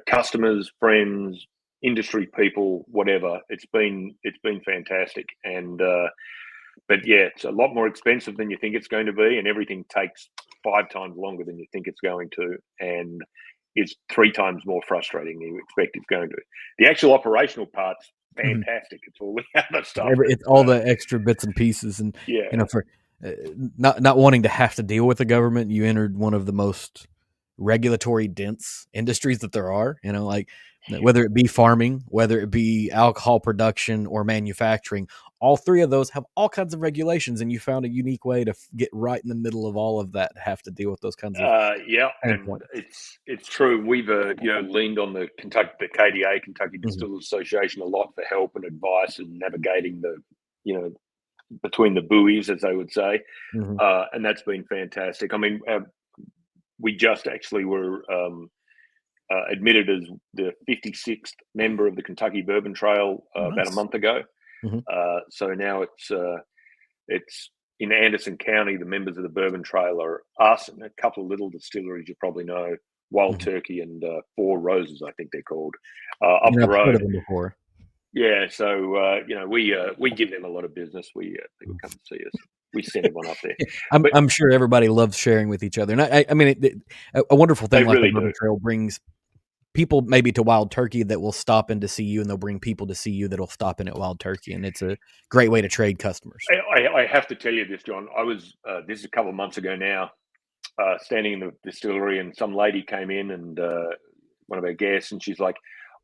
customers, friends, industry people, whatever. It's been fantastic. And but yeah, it's a lot more expensive than you think it's going to be, and everything takes 5 times longer than you think it's going to, and it's 3 times more frustrating than you expect it's going to. The actual operational part's fantastic. It's all the other stuff. It's all the extra bits and pieces, and for not wanting to have to deal with the government, you entered one of the most regulatory dense industries that there are. Like whether it be farming, whether it be alcohol production or manufacturing, all 3 of those have all kinds of regulations, and you found a unique way to get right in the middle of all of that, have to deal with those kinds of and points. it's true. We've leaned on the KDA, Kentucky Distillers Association, a lot for help and advice and navigating the between the buoys, as they would say, and that's been fantastic. I mean, we just actually were admitted as the 56th member of the Kentucky Bourbon Trail about a month ago. So now it's in Anderson County. The members of the Bourbon Trail are us and a couple of little distilleries you probably know, Wild Turkey and Four Roses, I think they're called, up the road. Heard of them before. Yeah, so we give them a lot of business. People come and see us. We send everyone up there. I'm sure everybody loves sharing with each other, and I mean, a wonderful thing like the Bourbon Trail brings people maybe to Wild Turkey that will stop in to see you, and they'll bring people to see you that'll stop in at Wild Turkey, and it's a great way to trade customers. I have to tell you this, John. I was this is a couple of months ago now, standing in the distillery, and some lady came in, and one of our guests, and she's like,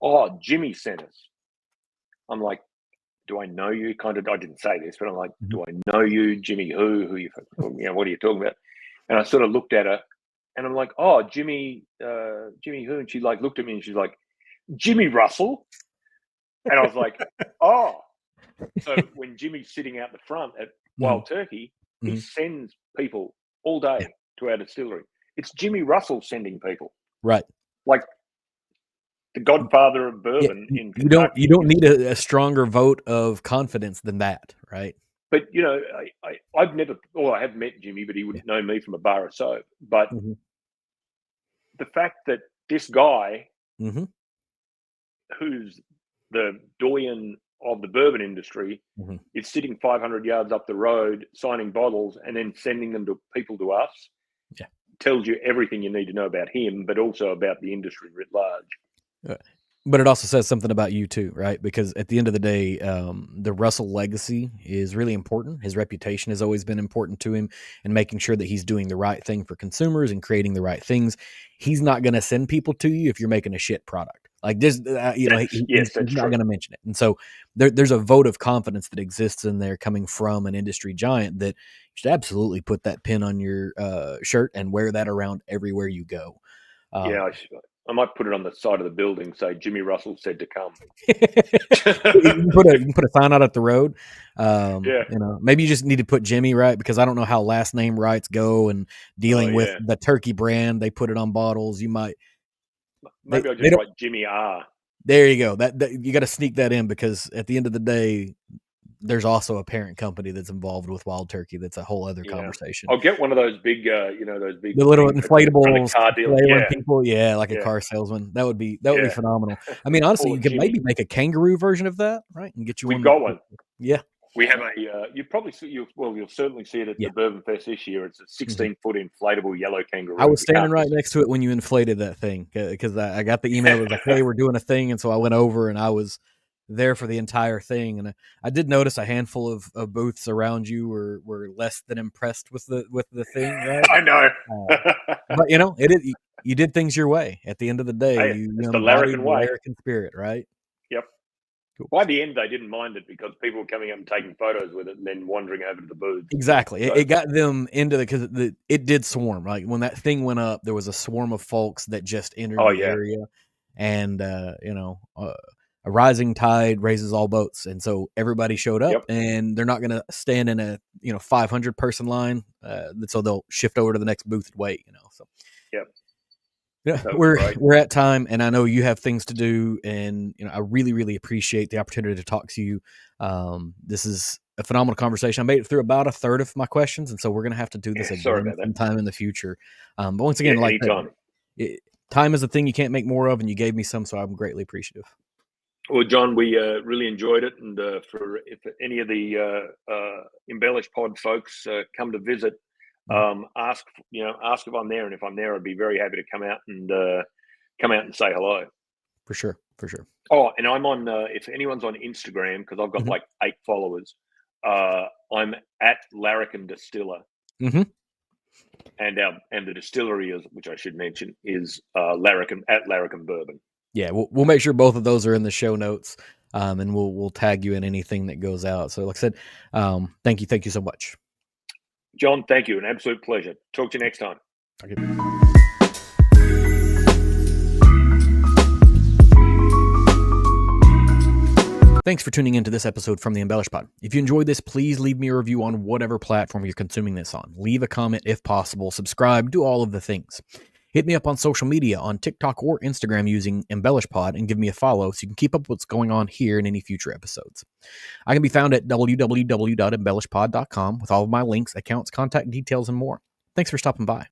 "Oh, Jimmy sent us." I'm like, "Do I know you?" Kind of. I didn't say this, but I'm like, "Do I know you, Jimmy? Who you? What are you talking about?" And I sort of looked at her. And I'm like, "Oh, Jimmy who?" And she looked at me and she's like, "Jimmy Russell." And I was like, "Oh." So when Jimmy's sitting out the front at Wild Turkey, he sends people all day to our distillery. It's Jimmy Russell sending people. Right. Like the godfather of bourbon in Kentucky. You don't need a stronger vote of confidence than that, right? But, I've never, I have met Jimmy, but he wouldn't know me from a bar of soap. But the fact that this guy, who's the doyen of the bourbon industry, is sitting 500 yards up the road, signing bottles and then sending them to people to us, tells you everything you need to know about him, but also about the industry writ large. But it also says something about you too, right? Because at the end of the day, the Russell legacy is really important. His reputation has always been important to him, and making sure that he's doing the right thing for consumers and creating the right things. He's not going to send people to you if you're making a shit product. Like this, he's not going to mention it. And so there's a vote of confidence that exists in there coming from an industry giant that you should absolutely put that pin on your shirt and wear that around everywhere you go. I might put it on the side of the building, say Jimmy Russell said to come. You can put a sign out at the road. Maybe you just need to put Jimmy, right? Because I don't know how last name rights go and dealing with the turkey brand. They put it on bottles. You might. Maybe I'll just write Jimmy R. There you go. That you got to sneak that in, because at the end of the day, there's also a parent company that's involved with Wild Turkey. That's a whole other conversation. I'll get one of those big, those big, the little inflatables, car dealer. People, like a car salesman. That would be phenomenal. I mean, honestly, you could maybe make a kangaroo version of that, right? And get you. We've got one. Yeah, we have a. You'll certainly see it at the Bourbon Fest this year. It's a 16-foot inflatable yellow kangaroo. I was standing right next to it when you inflated that thing, because I got the email that was like, "Hey, we're doing a thing," and so I went over and I was there for the entire thing, and I did notice a handful of booths around you were less than impressed with the thing, right? I know, but you did things your way. At the end of the day, you the Larrikin way, Larrikin spirit, right? Yep. Cool. By the end, they didn't mind it because people were coming up and taking photos with it, and then wandering over to the booth. Exactly, so, it got them into because it did swarm. Like when that thing went up, there was a swarm of folks that just entered the area, and a rising tide raises all boats, and so everybody showed up, and they're not going to stand in a 500 person line, so they'll shift over to the next booth and wait. So Yeah, That was great. we're at time, and I know you have things to do, and I really, really appreciate the opportunity to talk to you. This is a phenomenal conversation. I made it through about a third of my questions, and so we're going to have to do this Sorry again about that. sometime in the future. But once again, like anytime. time is a thing you can't make more of, and you gave me some, so I'm greatly appreciative. Well, John, we really enjoyed it, and if any of the EmbellishPod folks come to visit, ask if I'm there, and if I'm there, I'd be very happy to come out and say hello. For sure, for sure. Oh, and I'm on. If anyone's on Instagram, because I've got like 8 followers, I'm at Larrikin Distiller, and the distillery is, which I should mention, is Larrikin Bourbon. Yeah, we'll make sure both of those are in the show notes, and we'll tag you in anything that goes out. So, like I said, thank you so much, John. Thank you, an absolute pleasure. Talk to you next time. Okay. Thanks for tuning into this episode from the EmbellishPod. If you enjoyed this, please leave me a review on whatever platform you're consuming this on. Leave a comment if possible, subscribe, do all of the things. Hit me up on social media on TikTok or Instagram using EmbellishPod and give me a follow so you can keep up with what's going on here in any future episodes. I can be found at www.embellishpod.com with all of my links, accounts, contact details, and more. Thanks for stopping by.